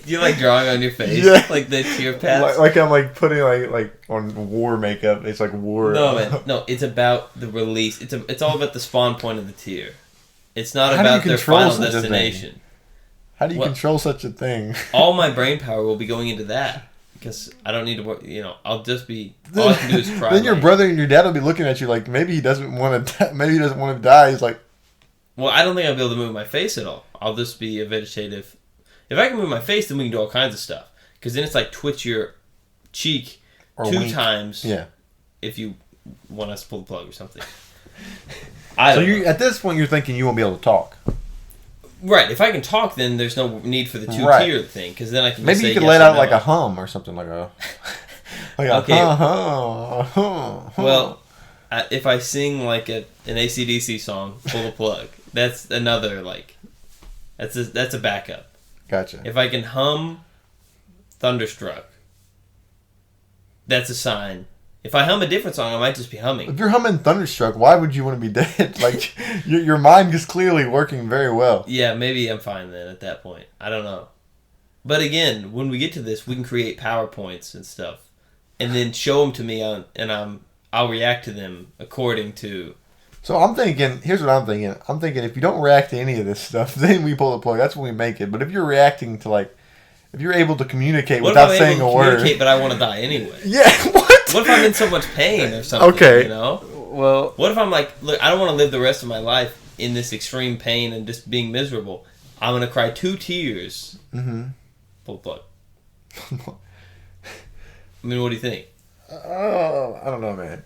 You're like drawing on your face, like the tear paths. Like I'm like putting like on war makeup. It's like war. No man, no. It's about the release. It's all about the spawn point of the tear. It's not about their final destination. How do you control such a thing? All my brain power will be going into that because I don't need to work. I'll just be. All I can do is cry. Then your brother and your dad will be looking at you like maybe he doesn't want to. Maybe he doesn't want to die. He's like. Well, I don't think I'll be able to move my face at all. I'll just be a vegetative. If I can move my face, then we can do all kinds of stuff. Because then it's like twitch your cheek or 2 times. Yeah. If you want us to pull the plug or something. At this point, you're thinking you won't be able to talk. Right. If I can talk, then there's no need for the 2-tier thing. Because then I can. Maybe just you say could let out like a hum or something like a. Well, if I sing like an AC/DC song, pull the plug. That's another like. That's a backup. Gotcha. If I can hum Thunderstruck, that's a sign. If I hum a different song, I might just be humming. If you're humming Thunderstruck, why would you want to be dead? Like, your mind is clearly working very well. Yeah, maybe I'm fine then at that point. I don't know. But again, when we get to this, we can create PowerPoints and stuff. And then show them to me, I'll react to them according to... So I'm thinking, here's what I'm thinking. I'm thinking if you don't react to any of this stuff, then we pull the plug. That's when we make it. But if you're reacting to like if you're able to communicate What without if I'm saying able to a word. communicate, but I want to die anyway? Yeah, what? What if I'm in so much pain or something? Okay. You know? Well, What if I'm like, look, I don't want to live the rest of my life in this extreme pain and just being miserable. I'm going to cry 2 tears. mm-hmm. Pull the plug. I mean, what do you think? Oh, I don't know, man.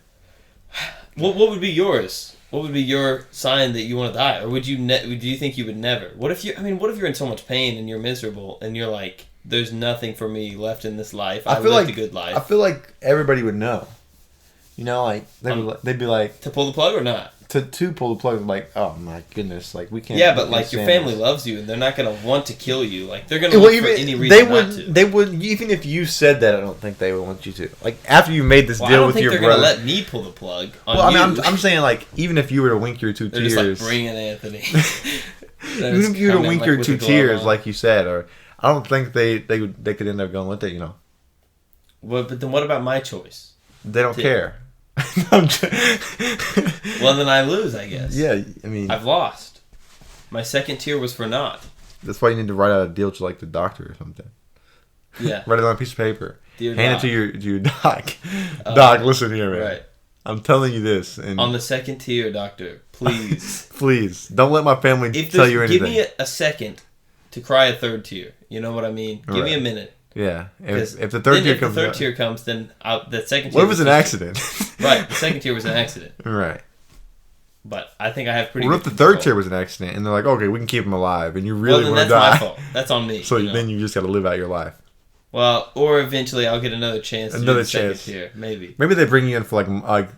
What would be yours? What would be your sign that you want to die? Or would you do you think you would never? What if you're in so much pain and you're miserable and you're like, there's nothing for me left in this life. I lived a good life. I feel like everybody would know. You know, like they'd be like to pull the plug or not? To pull the plug, like, oh my goodness, like we can't. Yeah, but like your family loves you and they're not gonna want to kill you. Like they're gonna look for any reason not to. They would even if you said that. I don't think they would want you to. Like after you made this deal with your brother. I don't think they're gonna let me pull the plug. On you. I'm saying like even if you were to wink your 2 tears, just like bring in Anthony. Even if you were to wink your 2 tears, like you said, or I don't think they could end up going with it. You know. Well, but then what about my choice? They don't care. Well, then I lose, I guess. Yeah, I mean, I've lost. My second tier was for naught. That's why you need to write out a deal to like the doctor or something. Yeah. Write it on a piece of paper. Dear Hand doc. it to your doc. Doc, listen here, man. Right. I'm telling you this. And on the second tier, doctor, please. Please don't let my family tell you anything. Give me a second to cry a third tier. You know what I mean? Give me a minute. Yeah. If the third tier comes, then the second tier. What if it's an accident? Right. The second tier was an accident. Right. But I think I have pretty. What if the third tier was an accident and they're like, okay, we can keep him alive, and you really want to die? That's my fault. That's on me. So then you just got to live out your life. Well, or eventually I'll get another chance. Second tier, maybe. Maybe they bring you in for like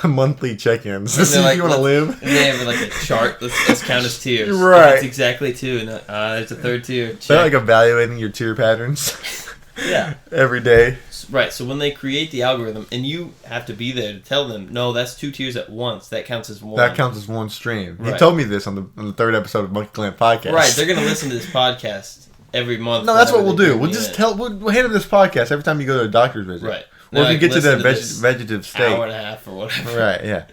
monthly check-ins to see if you want to live. And they have like a chart. Let's count as tiers. Right. It's exactly 2, and there's a third tier. Check. They're like evaluating your tier patterns. Yeah. Every day. Right. So when they create the algorithm, and you have to be there to tell them, no, that's 2 tiers at once. That counts as one. That counts as one stream. Right. He told me this on the 3rd episode of Monkey Gland Podcast. Right. They're gonna listen to this podcast every month. No, that's what we'll do. We'll just we'll hand them this podcast every time you go to a doctor's visit. Right. Or if you get to the vegetative state. Hour and a half or whatever. Right. Yeah.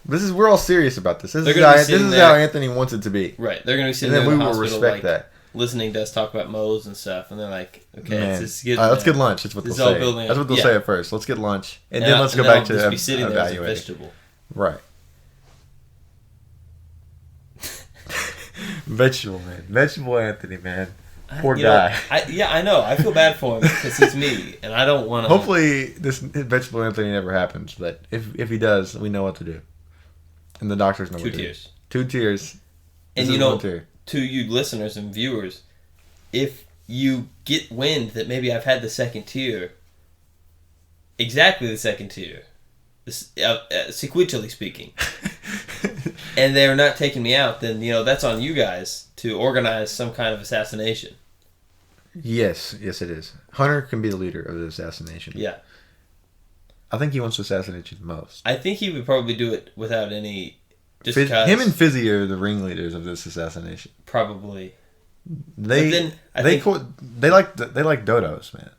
We're all serious about this. This is how Anthony wants it to be. Right. They're gonna be sitting there in the hospital, respect that. Listening to us talk about moles and stuff, and they're like, "Okay, let's get lunch." That's what they'll say. That's what they'll say at first. Let's get lunch, and then let's go back to just be sitting there as a vegetable. Right. Vegetable man, vegetable Anthony, man. Poor guy. I know. I feel bad for him because he's me, and I don't want to. Hopefully, this vegetable Anthony never happens. But if he does, we know what to do, and the doctors know what to do. 2 tiers. 2 tiers. And to you listeners and viewers, if you get wind that maybe I've had the second tier, exactly the second tier, sequentially speaking, and they're not taking me out, then that's on you guys to organize some kind of assassination. Yes, it is. Hunter can be the leader of the assassination. Yeah. I think he wants to assassinate you the most. I think he would probably do it without any... Him and Fizzy are the ringleaders of this assassination. Probably. They like dodos, man.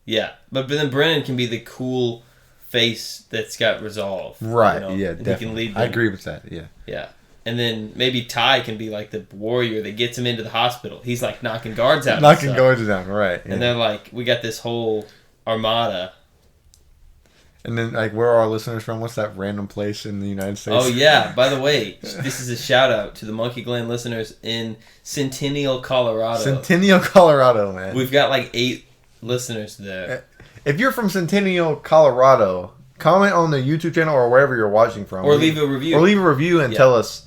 Yeah, but then Brennan can be the cool face that's got resolve. Right. Yeah. Definitely. He can lead them. I agree with that. Yeah. Yeah, and then maybe Ty can be like the warrior that gets him into the hospital. He's like knocking guards out. Knocking guards down. Right. Yeah. And they're like, we got this whole armada. And then, like, where are our listeners from? What's that random place in the United States? Oh, yeah. By the way, this is a shout-out to the Monkey Gland listeners in Centennial, Colorado. Centennial, Colorado, man. We've got, like, 8 listeners there. If you're from Centennial, Colorado, comment on the YouTube channel or wherever you're watching from. Or leave a review. Or leave a review and tell us.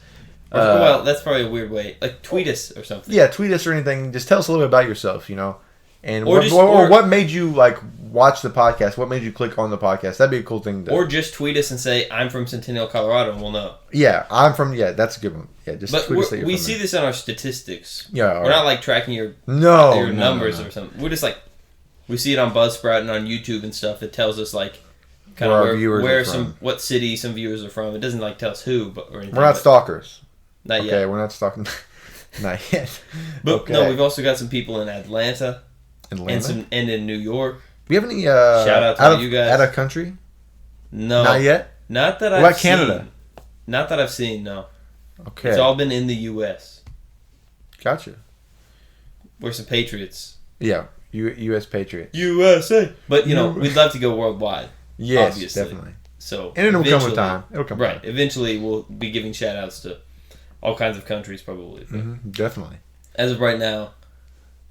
Well, that's probably a weird way. Like, tweet us or something. Yeah, tweet us or anything. Just tell us a little bit about yourself, And or what made you like watch the podcast? What made you click on the podcast? That'd be a cool thing. Or just tweet us and say, "I'm from Centennial, Colorado," and we'll know. Yeah, I'm from. Yeah, that's a good one. Yeah, just tweet us that you're we from see there. this in our statistics. Yeah, we're not like tracking your numbers or something. We're just like we see it on Buzzsprout and on YouTube and stuff. It tells us like kind of where what city some viewers are from. It doesn't like tell us who, or anything. We're not stalkers. Not yet. Okay, we're not stalking. Not yet. But no, we've also got some people in Atlanta. And in New York. Do you have any shout out to you guys out of country? No, not yet. Not that I've seen. Canada? Not that I've seen. No. Okay. It's all been in the U.S. Gotcha. We're some patriots. Yeah, U.S. Patriots. USA. But, we'd love to go worldwide. Yes, obviously. definitely. So, and it'll come with time. It'll come right. Eventually, we'll be giving shout-outs to all kinds of countries, probably. Definitely. As of right now,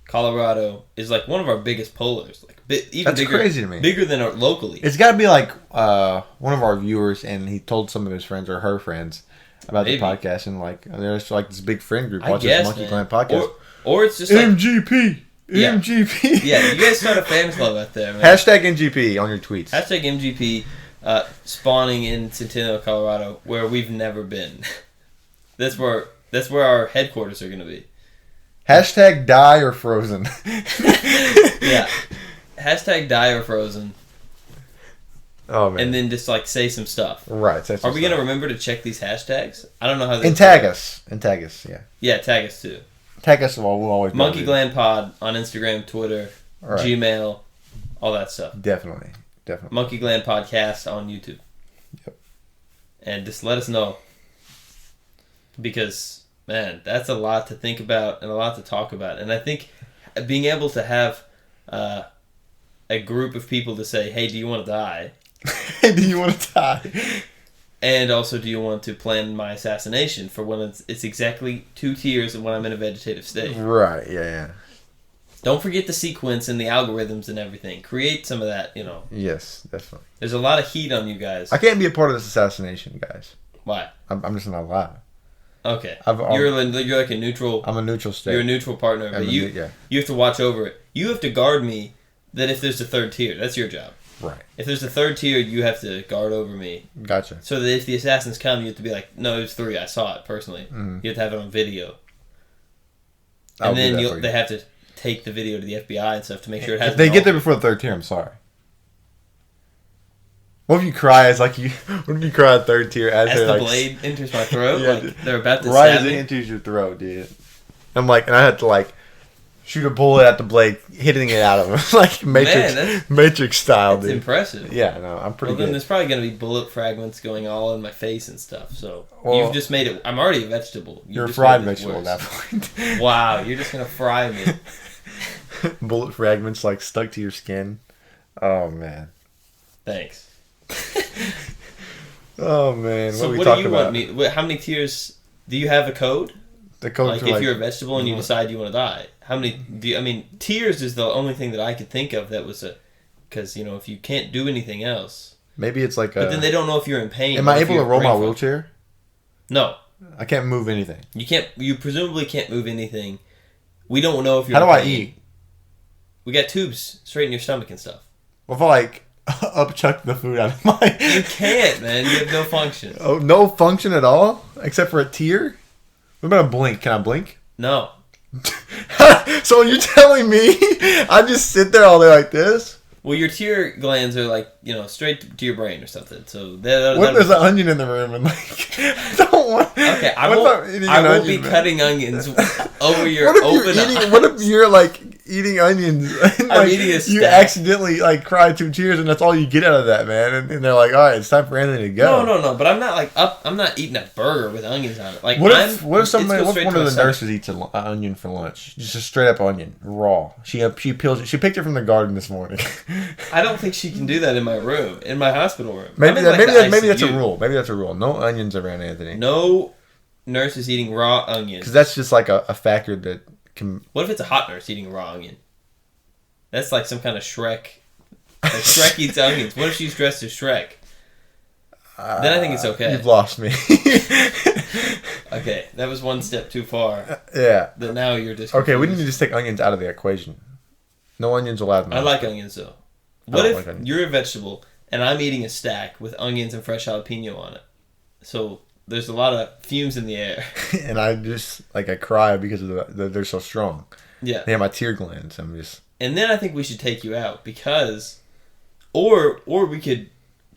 Colorado is like one of our biggest pollers. Like even That's bigger, crazy to me. Bigger than locally. It's got to be like one of our viewers, and he told some of his friends or her friends about the podcast, and like there's like this big friend group watching this Monkey Gland podcast. Or it's just like, MGP. Yeah. MGP. Yeah, you guys start a fan club out there, man. Hashtag MGP on your tweets. Hashtag MGP spawning in Centennial, Colorado, where we've never been. That's where our headquarters are going to be. Hashtag die or frozen. Yeah. Hashtag die or frozen. Oh, man. And then just like say some stuff. Right. Are we going to remember to check these hashtags? I don't know how they And tag us. Yeah. Yeah, tag us too. Tag us, we'll always Monkey Gland Pod on Instagram, Twitter, Gmail, all that stuff. Definitely. Monkey Gland Podcast on YouTube. Yep. And just let us know. Because, man, that's a lot to think about and a lot to talk about. And I think being able to have a group of people to say, hey, do you want to die? Hey, do you want to die? And also, do you want to plan my assassination for when it's exactly 2 tiers of when I'm in a vegetative state? Right, yeah. Don't forget the sequence and the algorithms and everything. Create some of that, Yes, definitely. There's a lot of heat on you guys. I can't be a part of this assassination, guys. Why? I'm just not allowed. Okay. You're like a neutral... I'm a neutral state. You're a neutral partner, but you have to watch over it. You have to guard me that if there's a third tier. That's your job. Right. If there's a third tier, you have to guard over me. Gotcha. So that if the assassins come, you have to be like, no, it was 3. I saw it personally. Mm-hmm. You have to have it on video. And then they have to take the video to the FBI and stuff to make sure it has. If they get there before the third tier, I'm sorry. What if you cry as like you? What if you cry at third tier as the like, blade enters my throat? Yeah, like they're about to right stab as me? it enters your throat, dude. And I had to like shoot a bullet at the blade, hitting it out of him like Matrix style, that's dude. Impressive. Yeah, no, I'm pretty good. Then there's probably going to be bullet fragments going all in my face and stuff. So you've just made it. I'm already a vegetable. You're a fried vegetable at that point. Wow, you're just going to fry me. Bullet fragments like stuck to your skin. Oh man. Thanks. Oh man. So what do you want me? How many tiers? Do you have a code? The code like if you're a vegetable and you decide you want to die. How many? Tiers is the only thing that I could think of that was because if you can't do anything else. Maybe it's like. But then they don't know if you're in pain. Am I able to roll my wheelchair? No. I can't move anything. You can't. You presumably can't move anything. We don't know if you're. How do I eat? We got tubes straight in your stomach and stuff. Well, if I upchuck the food out of my... You can't, man. You have no function. Oh, no function at all? Except for a tear? What about a blink? Can I blink? No. So you're telling me I just sit there all day like this? Well, your tear glands are like, straight to your brain or something. So what if there's an onion in the room and I don't want... Okay, I won't be cutting onions over your open eyes. What if you're eating onions and I'm eating a stack. You accidentally cry 2 tears and that's all you get out of that, man, and they're like, all right, it's time for Anthony to go. No, but I'm not I'm not eating a burger with onions on it. What if one of the nurses eats an onion for lunch, just a straight up onion, raw? She picked it from the garden this morning. I don't think she can do that in my room, in my hospital room. Maybe that's a rule. Maybe that's a rule. No onions around Anthony. No nurse is eating raw onions. Because that's just like a factor that can... What if it's a hot nurse eating a raw onion? That's like some kind of Shrek. Like Shrek eats onions. What if she's dressed as Shrek? Then I think it's okay. You've lost me. Okay, that was one step too far. Yeah. That now you're just... Okay, we need to just take onions out of the equation. No onions allowed in the hospital. Like onions, though. What if you're a vegetable and I'm eating a stack with onions and fresh jalapeno on it? So there's a lot of fumes in the air. And I just, I cry because they're so strong. Yeah. They have my tear glands. I'm just... And then I think we should take you out because... Or we could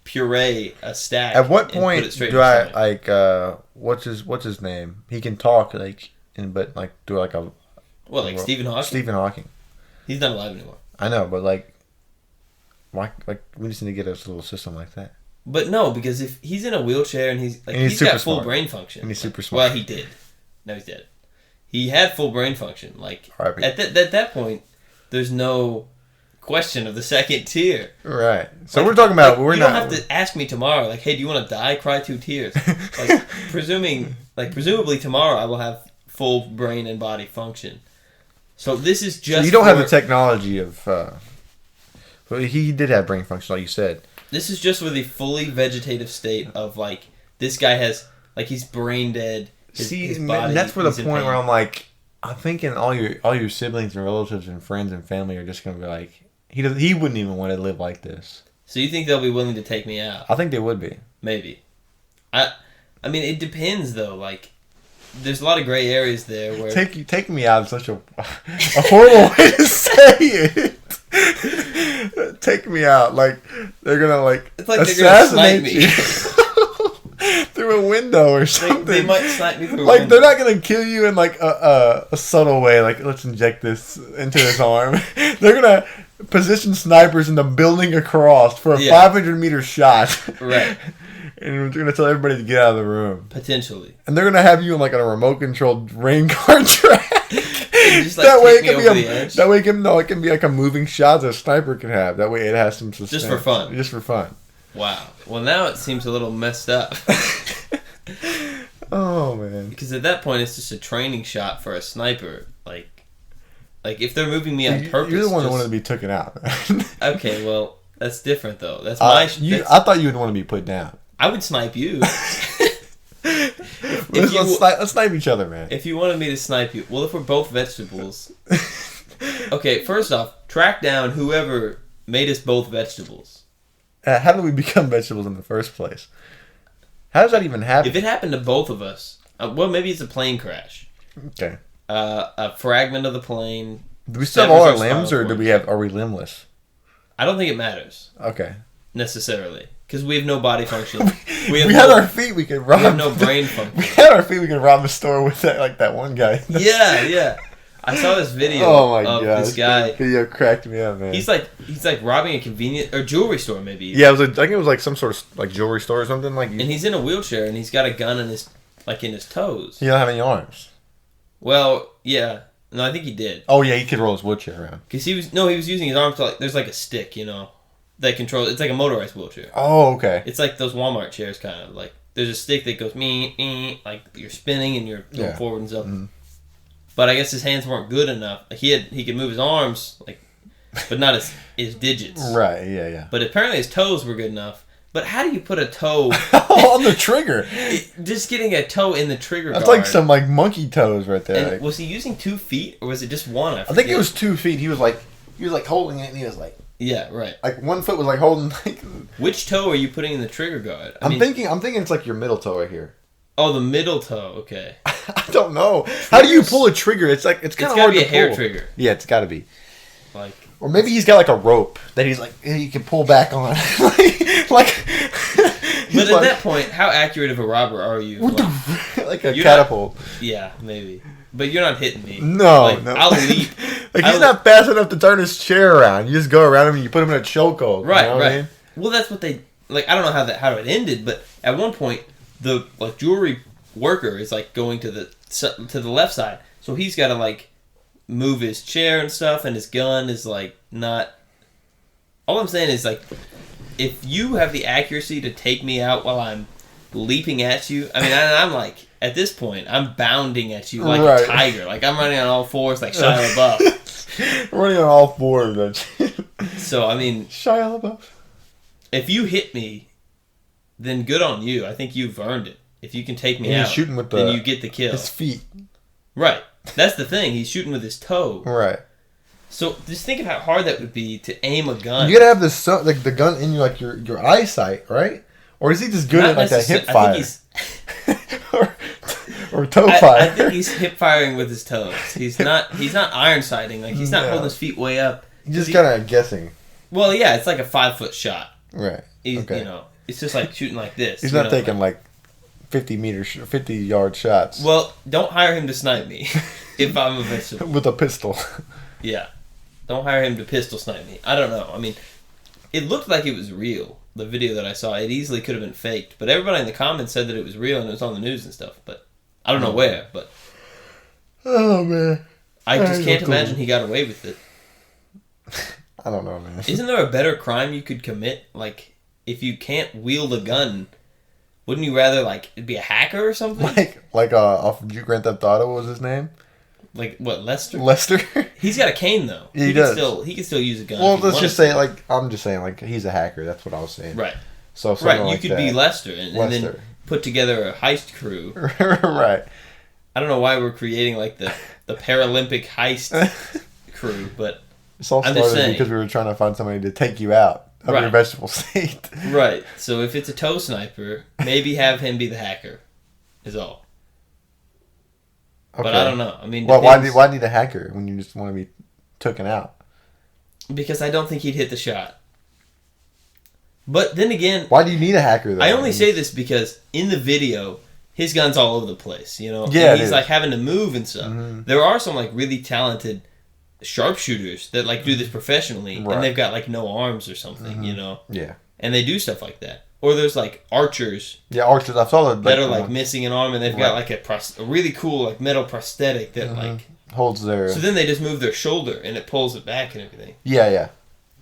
puree a stack. At what point do I, what's his name? He can talk, do a... What, Stephen Hawking? Stephen Hawking. He's not alive anymore. I know, but why? We just need to get a little system like that. But no, because if he's in a wheelchair and he's got full brain function. And he's super smart. Well, he did. Now he's dead. He had full brain function. R.I.P. At that point, there's no question of the second tier. Right. So we're talking about you don't have to ask me tomorrow. Like, hey, do you want to die? Cry 2 tears. Like, presumably tomorrow I will have full brain and body function. So this is just. So you don't have the technology of. Well, he did have brain function, like you said. This is just for the fully vegetative state of like this guy has like he's brain dead. His body, that's where the point where I'm thinking all your siblings and relatives and friends and family are just gonna be like. He wouldn't even want to live like this. So you think they'll be willing to take me out? I think they would be. Maybe. I mean, it depends though. Like, there's a lot of gray areas there where take me out is such a horrible way to say it. Take me out, like they're gonna like it's like assassinate they're gonna snipe me through a window or something. They might snipe me through a window. window. They're not gonna kill you in like a subtle way. Like let's inject this into his arm. They're gonna position snipers in the building across for a 500-meter shot. Right. And we're going to tell everybody to get out of the room. Potentially. And they're going to have you in like on a remote-controlled rain car track. Just, like, that way it can be like a moving shot that a sniper can have. That way it has some suspense. Just for fun. Just for fun. Wow. Well, now it seems a little messed up. Oh, man. Because at that point, it's just a training shot for a sniper. Like if they're moving me on purpose. You're the one that wanted to be taken out. Okay, well, that's different, though. That's I thought you would want to be put down. I would snipe you. Let's snipe each other, man. If you wanted me to snipe you. Well, if we're both vegetables. Okay, first off, track down whoever made us both vegetables. How did we become vegetables in the first place? How does that even happen? If it happened to both of us, well, maybe it's a plane crash. Okay. A fragment of the plane. Do we still have all our limbs, or are we limbless? I don't think it matters. Okay. Necessarily, because we have no body function. We had our feet. We could rob. We have no brain function. We had our feet. We could rob the store with that one guy. Yeah. I saw this video of this guy. Video cracked me up, man. He's like robbing a convenience or jewelry store, maybe. Yeah, I think it was like some sort of like jewelry store or something like. And he's in a wheelchair and he's got a gun in his toes. He don't have any arms. Well, yeah. No, I think he did. Oh yeah, he could roll his wheelchair around. Because he was using his arms to like. There's like a stick, that controls. It's like a motorized wheelchair. Oh, okay. It's like those Walmart chairs, kind of like. There's a stick that goes like you're spinning and you're going forward and stuff. Mm-hmm. But I guess his hands weren't good enough. He could move his arms, but not his digits. Right. Yeah. But apparently his toes were good enough. But how do you put a toe on the trigger? Just getting a toe in the trigger That's guard. Like some monkey toes right there. And was he using 2 feet or was it just one? I think it was 2 feet. He was holding it and he was like. Yeah, right. Like one foot was like holding. Which toe are you putting in the trigger guard? I'm thinking it's like your middle toe right here. Oh, the middle toe. Okay. I don't know. How do you pull a trigger? It's kind of hard to pull. It's got to be a hair trigger. Yeah, it's got to be. Or maybe he's got like a rope that he can pull back on. But at that point, how accurate of a robber are you? Like a catapult. Yeah, maybe. But you're not hitting me. No, no. I'll leap. He's not fast enough to turn his chair around. You just go around him and you put him in a chokehold. Right, you know what I mean? Well, that's what they I don't know how it ended, but at one point the jewelry worker is going to the left side, so he's got to move his chair and stuff, and his gun is not. All I'm saying is if you have the accuracy to take me out while I'm leaping at you, I mean, I'm at this point I'm bounding at you like a tiger, I'm running on all fours like Shia LaBeouf. Running on all fours. So I mean, Shia LaBeouf. If you hit me, then good on you. I think you've earned it. If you can take me out, shooting with then you get the kill. His feet. Right. That's the thing. He's shooting with his toe. Right. So just think of how hard that would be to aim a gun. You gotta have the gun in your eyesight, right? Or is he just good at a hip fire? I think he's or toe fire. I think he's hip firing with his toes. He's not iron sighting. He's not holding his feet way up. He's just kind of guessing. Well, yeah, it's like a 5-foot shot. Right. Okay. It's just shooting like this. He's not taking 50-yard shots. Well, don't hire him to snipe me if I'm a vegetable. With a pistol. Yeah. Don't hire him to pistol snipe me. I don't know. I mean, it looked like it was real, the video that I saw. It easily could have been faked. But everybody in the comments said that it was real and it was on the news and stuff. But I don't know where. But oh, man. I just can't imagine he got away with it. I don't know, man. Isn't there a better crime you could commit? Like, if you can't wield a gun, wouldn't you rather, like, be a hacker or something? Like off of Grand Theft Auto, what was his name? Like, what, Lester? Lester? He's got a cane, though. Yeah, he does. He can still use a gun. Well, let's just say, like, I'm just saying, like, he's a hacker. That's what I was saying. Right. So right, like you could be Lester and then put together a heist crew. Right. I don't know why we're creating, like, the Paralympic heist crew, but it's all started because we were trying to find somebody to take you out of your vegetable state. Right. So if it's a toe sniper, maybe have him be the hacker, is all. Okay. But I don't know. I mean, well, why need a hacker when you just want to be taken out? Because I don't think he'd hit the shot. But then again... Why do you need a hacker, though? I only say this because in the video, his gun's all over the place, you know? Yeah, and he's, like, having to move and stuff. Mm-hmm. There are some, like, really talented sharpshooters that, like, do this professionally, and they've got, like, no arms or something, you know? Yeah. And they do stuff like that. Or there's, like, archers. Yeah, archers. I saw that are, like, missing an arm, and they've got, like, a really cool, like, metal prosthetic that, like... holds their... So then they just move their shoulder, and it pulls it back and everything. Yeah.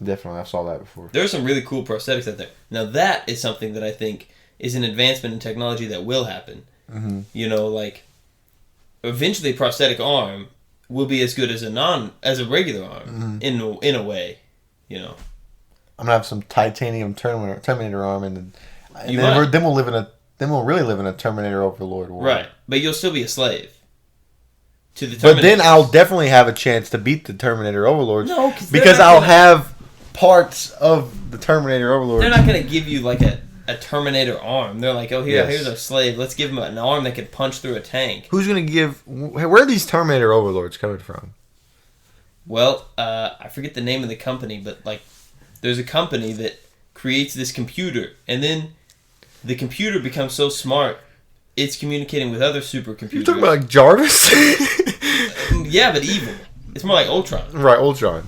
Definitely, I saw that before. There are some really cool prosthetics out there. Now, that is something that I think is an advancement in technology that will happen. Mm-hmm. You know, like, eventually a prosthetic arm will be as good as a regular arm, in a way, you know. I'm gonna have some titanium Terminator arm, and then we'll really live in a Terminator Overlord world. Right, but you'll still be a slave to the Terminators. But then I'll definitely have a chance to beat the Terminator Overlords. No, because I'll have parts of the Terminator Overlords. They're not gonna give you like a Terminator arm. They're like, oh, here's our slave. Let's give him an arm that can punch through a tank. Who's gonna give? Where are these Terminator Overlords coming from? Well, I forget the name of the company, but like, there's a company that creates this computer, and then the computer becomes so smart, it's communicating with other supercomputers. You're talking about like Jarvis? Yeah, but evil. It's more like Ultron. Right, Ultron.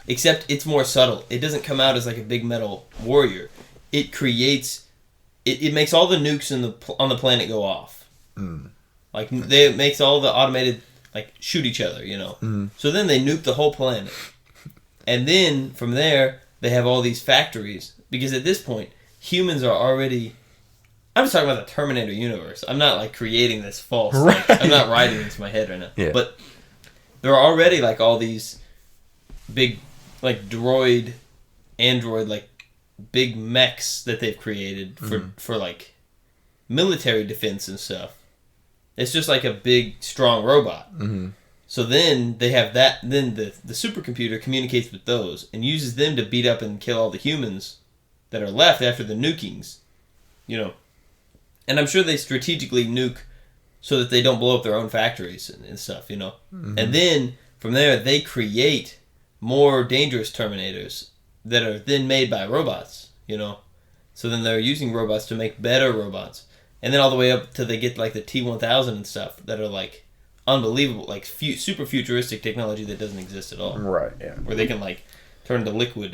Except it's more subtle. It doesn't come out as like a big metal warrior. It creates... It makes all the nukes on the planet go off. Mm. Like, it makes all the automated... Like, shoot each other, you know? Mm. So then they nuke the whole planet. And then, from there, they have all these factories. Because at this point, humans are already... I'm just talking about the Terminator universe. I'm not, like, creating this false... Right. Like, I'm not writing this in my head right now. Yeah. But there are already, like, all these big... like android, like big mechs that they've created for like military defense and stuff. It's just like a big, strong robot. Mm-hmm. So then they have that. Then the supercomputer communicates with those and uses them to beat up and kill all the humans that are left after the nukings. You know, and I'm sure they strategically nuke so that they don't blow up their own factories and stuff. You know, and then from there they create more dangerous Terminators that are then made by robots, you know. So then they're using robots to make better robots. And then all the way up till they get like the T-1000 and stuff that are like unbelievable, like super futuristic technology that doesn't exist at all. Right, yeah. Where they can like turn to liquid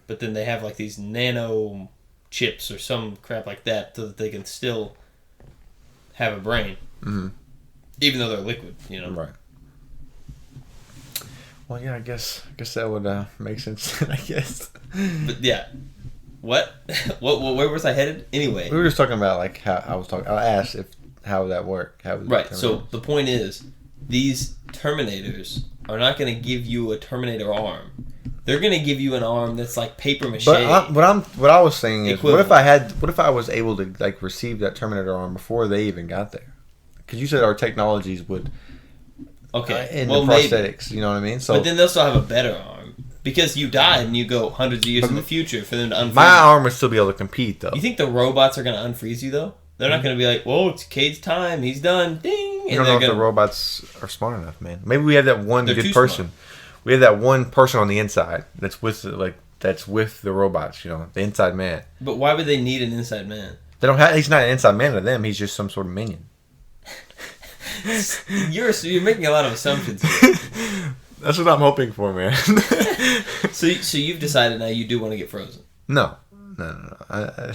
but then they have like these nano chips or some crap like that so that they can still have a brain. Mm-hmm. Even though they're liquid, you know. Right. Well, yeah, I guess that would make sense. I guess. But yeah, what? Where was I headed? Anyway, we were just talking about like how I asked how would that work? Right. So the point is, these Terminators are not going to give you a Terminator arm. They're going to give you an arm that's like paper mache. But what I was saying is, what if I was able to like receive that Terminator arm before they even got there? Because you said our technologies would. Okay. In the prosthetics, maybe. You know what I mean? So, but then they'll still have a better arm. Because you died and you go hundreds of years in the future for them to unfreeze my arm would still be able to compete, though. You think the robots are going to unfreeze you, though? They're not going to be like, whoa, it's Cade's time. He's done. Ding. You don't know if the robots are smart enough, man. Maybe we have that one good person. Smart. We have that one person on the inside that's with the robots, you know, the inside man. But why would they need an inside man? He's not an inside man to them. He's just some sort of minion. You're making a lot of assumptions. That's what I'm hoping for, man. So you've decided now you do want to get frozen. No. No. I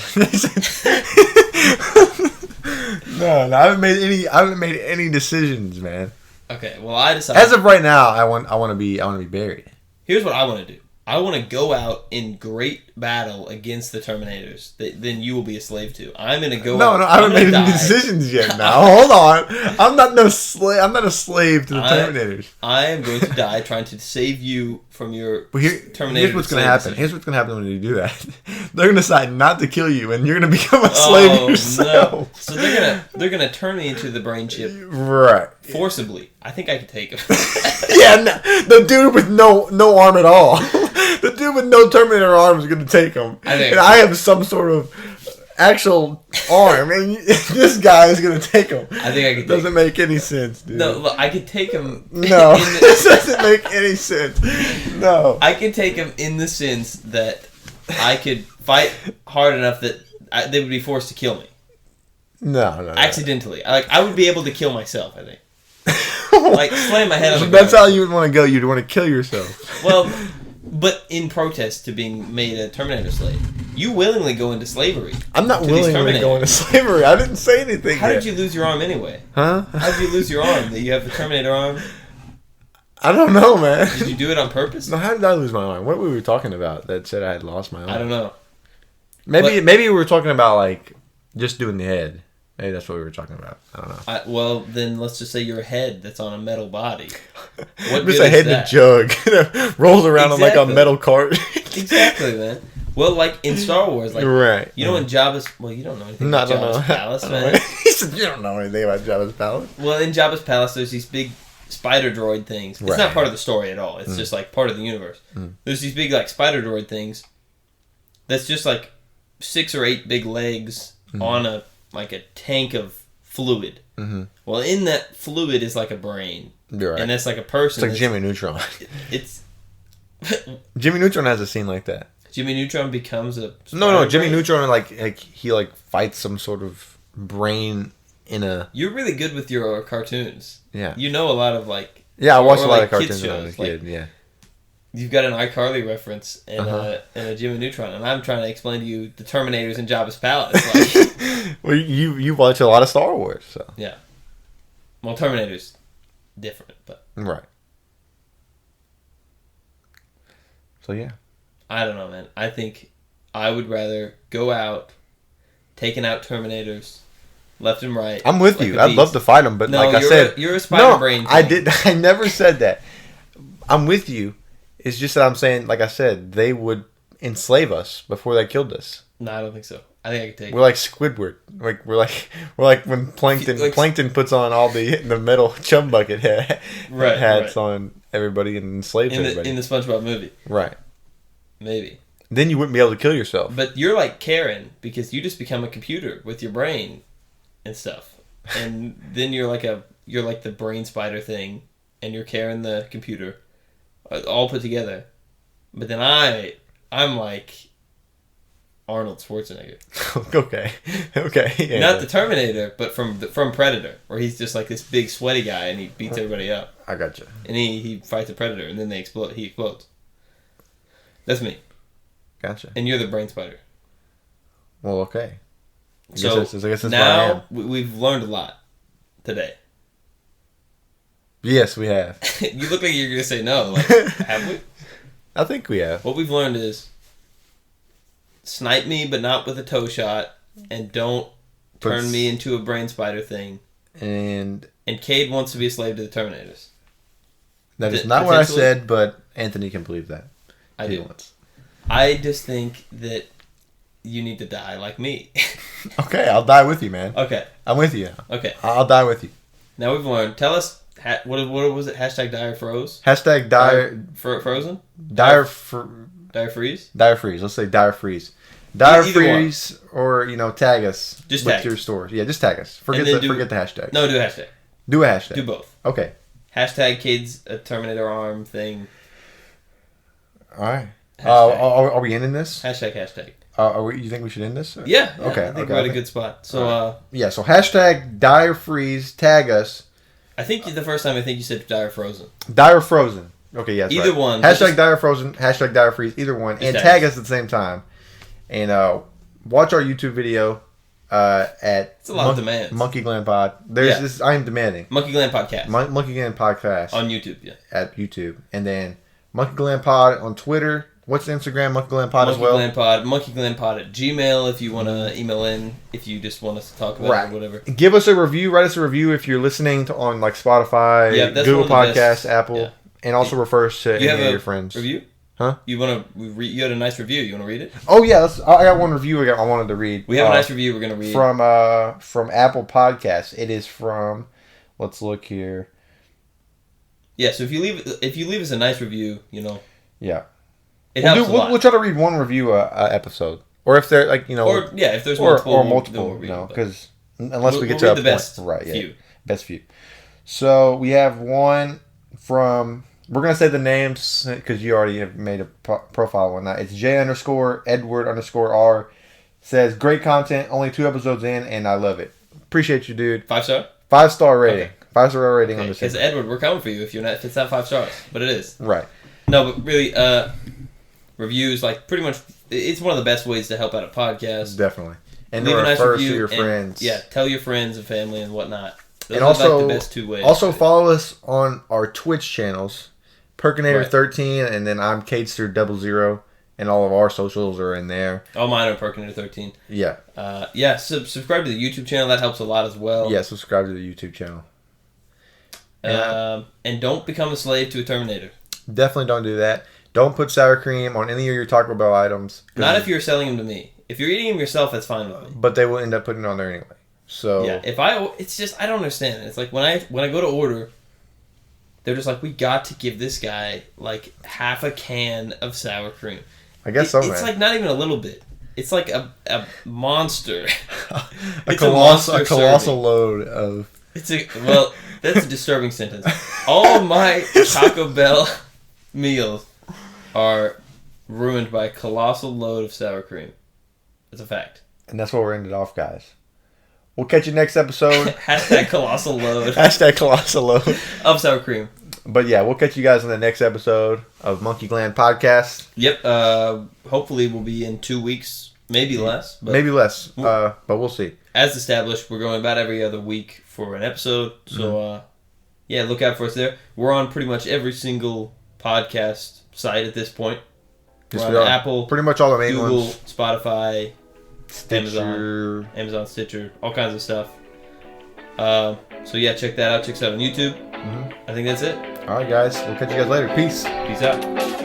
haven't made any decisions, man. Okay. Well, I decided. As of right now, I want to be buried. Here's what I want to do. I want to go out in great battle against the Terminators that then you will be a slave to. I'm going to go out. No, I haven't made any decisions yet now. Hold on. I'm not a slave to the Terminators. I am going to die trying to save you from your Terminator. Here's what's going to happen. Here's what's going to happen when you do that. They're going to decide not to kill you, and you're going to become a slave yourself. No. So they're gonna turn me into the brain chip. Right. Forcibly. I think I could take him. Yeah, no, the dude with no arm at all. The dude with no Terminator arm is going to take him. I have some sort of actual arm, and this guy is going to take him. I think I could take him. Doesn't make any sense, dude. No, look, I could take him. No, this doesn't make any sense. No. I could take him in the sense that I could fight hard enough that they would be forced to kill me. No. Accidentally. I would be able to kill myself, I think. Like, slam my head on the ground. That's how you would want to go. You'd want to kill yourself. Well, but in protest to being made a Terminator slave. You willingly go into slavery. I'm not willingly going into slavery. I didn't say anything. How did you lose your arm anyway? Huh? How did you lose your arm? That you have the Terminator arm? I don't know, man. Did you do it on purpose? No, how did I lose my arm? What were we talking about that said I had lost my arm? I don't know. Maybe we were talking about, like, just doing the head. Maybe that's what we were talking about. I don't know. Well, then let's just say your head that's on a metal body. What just a head in a jug. Rolls around on, like, a metal cart. Exactly, man. Well, like, in Star Wars, like, right. You know in Jabba's... Well, you don't know anything about Jabba's palace, man. He said, you don't know anything about Jabba's palace. Well, in Jabba's palace, there's these big spider droid things. It's not part of the story at all. It's just, like, part of the universe. There's these big, like, spider droid things that's just, like, 6 or 8 big legs on a tank of fluid. Well, in that fluid is, like, a brain. You're right. And that's, like, a person. It's like Jimmy Neutron. It's... Jimmy Neutron has a scene like that. Jimmy Neutron becomes a... No, Jimmy Neutron, like he fights some sort of brain in a... You're really good with your cartoons. Yeah. You know a lot of, like... Yeah, I watched a lot of cartoons when I was a kid, yeah. You've got an iCarly reference and a Jimmy Neutron, and I'm trying to explain to you the Terminators in Jabba's palace. Like, well, you watch a lot of Star Wars, so... Yeah. Well, Terminator's different, but... Right. So, yeah. I don't know, man. I think I would rather go out, taking out Terminators, left and right. I'm with you. I'd love to fight them, but like I said... you're a spider brain. I never said that. I'm with you. It's just that I'm saying, like I said, they would enslave us before they killed us. No, I don't think so. I think I could take We're like Squidward. We're like when Plankton puts on all the metal chum bucket hats on everybody and enslaves everybody. In the SpongeBob movie. Right. Maybe. Then you wouldn't be able to kill yourself. But you're like Karen, because you just become a computer with your brain and stuff. And then you're like the brain spider thing, and you're Karen the computer, all put together. But then I'm like Arnold Schwarzenegger. Okay. Yeah, Not the Terminator, but from Predator, where he's just like this big sweaty guy and he beats everybody up. I gotcha. And he fights a Predator, and then he explodes. That's me. Gotcha. And you're the brain spider. Well, okay. I guess that's now we've learned a lot today. Yes, we have. You look like you're going to say no. Like, have we? I think we have. What we've learned is snipe me, but not with a toe shot, and don't turn me into a brain spider thing. And Kade wants to be a slave to the Terminators. That is not what I said, but Anthony can believe that. I do. I just think that you need to die like me. Okay, I'll die with you, man. Okay. I'm with you now. Okay. I'll die with you. Now we've learned. Tell us, what was it? Hashtag dire froze? Hashtag dire... Frozen? Dire freeze? Dire freeze. Let's say dire freeze. Dire freeze or, tag us just with tag your stores. Yeah, just tag us. Forget the hashtag. No, do a hashtag. Do a hashtag. Do both. Okay. Hashtag kids a Terminator arm thing. All right. Are we ending this? Hashtag. You think we should end this? Yeah. Okay. I think we're at a good spot. So. So hashtag dire freeze. Tag us. I think the first time you said dire frozen. Dire frozen. Okay. Yeah. Either one. Hashtag dire frozen. Hashtag dire freeze. Either one. And tag us at the same time. And watch our YouTube video. It's a lot of demands. Monkey Gland Pod. There's this. I am demanding. Monkey Gland Podcast. Monkey Gland Podcast on YouTube. Yeah. At YouTube, and then Monkey Gland Pod on Twitter What's the Instagram? Monkey Gland Pod as well? monkeyglandpod at Gmail if you want to email in, if you just want us to talk about it or whatever. Give us a review. Write us a review if you're listening on like Spotify, Google Podcasts, Apple, and also refer us to any of your friends. Review? Huh? You had a nice review. You want to read it? Oh yeah, I got one review I wanted to read. We have a nice review we're going to read. From Apple Podcasts. It is from, let's look here. Yeah, so if you leave us a nice review, Yeah. It helps a lot. We'll try to read one review a episode. Or if they're like, if there's multiple, or multiple, because unless we get to a point. Best few. Best few. So we have one from, we're going to say the names because you already have made a profile on that. It's J_Edward_R. Says, great content, only 2 episodes in, and I love it. Appreciate you, dude. 5-star? 5-star rating. Okay. 5-star rating on this. Because Edward, we're coming for you if it's not 5 stars, but it is. Right. No, but really, reviews, like, pretty much, it's one of the best ways to help out a podcast. Definly. And leave a nice review to your friends. Yeah, tell your friends and family and whatnot. Those and are also, like the best 2 ways. Also, follow us on our Twitch channels, Perkinator13, and then I'm Kadester00, and all of our socials are in there. All mine are Perkinator13. Yeah. Subscribe to the YouTube channel. That helps a lot as well. Yeah, subscribe to the YouTube channel. And don't become a slave to a Terminator. Definitely don't do that. Don't put sour cream on any of your Taco Bell items. Not if you're selling them to me. If you're eating them yourself, that's fine with me. But they will end up putting it on there anyway. So yeah, it's just I don't understand it. It's like when I go to order, they're just like, we got to give this guy like half a can of sour cream. I guess so, man. It's like not even a little bit. It's like a monster. a colossal load of. Well, that's a disturbing sentence. All of my Taco Bell meals are ruined by a colossal load of sour cream. That's a fact. And that's what we're ended off, guys. We'll catch you next episode. Hashtag colossal load. Hashtag colossal load. Of sour cream. But yeah, we'll catch you guys in the next episode of Monkey Gland Podcast. Yep. Hopefully we'll be in 2 weeks. Maybe less. Maybe less. But we'll see. As established, we're going about every other week for an episode. So, look out for us there. We're on pretty much every single podcast site at this point. Yes, we're on Apple. Pretty much all the main Google, ones. Spotify, Stitcher. Amazon, Stitcher, all kinds of stuff. So yeah, check that out. Check us out on YouTube. I think that's it. All right, guys. We'll catch you guys later. Peace. Peace out.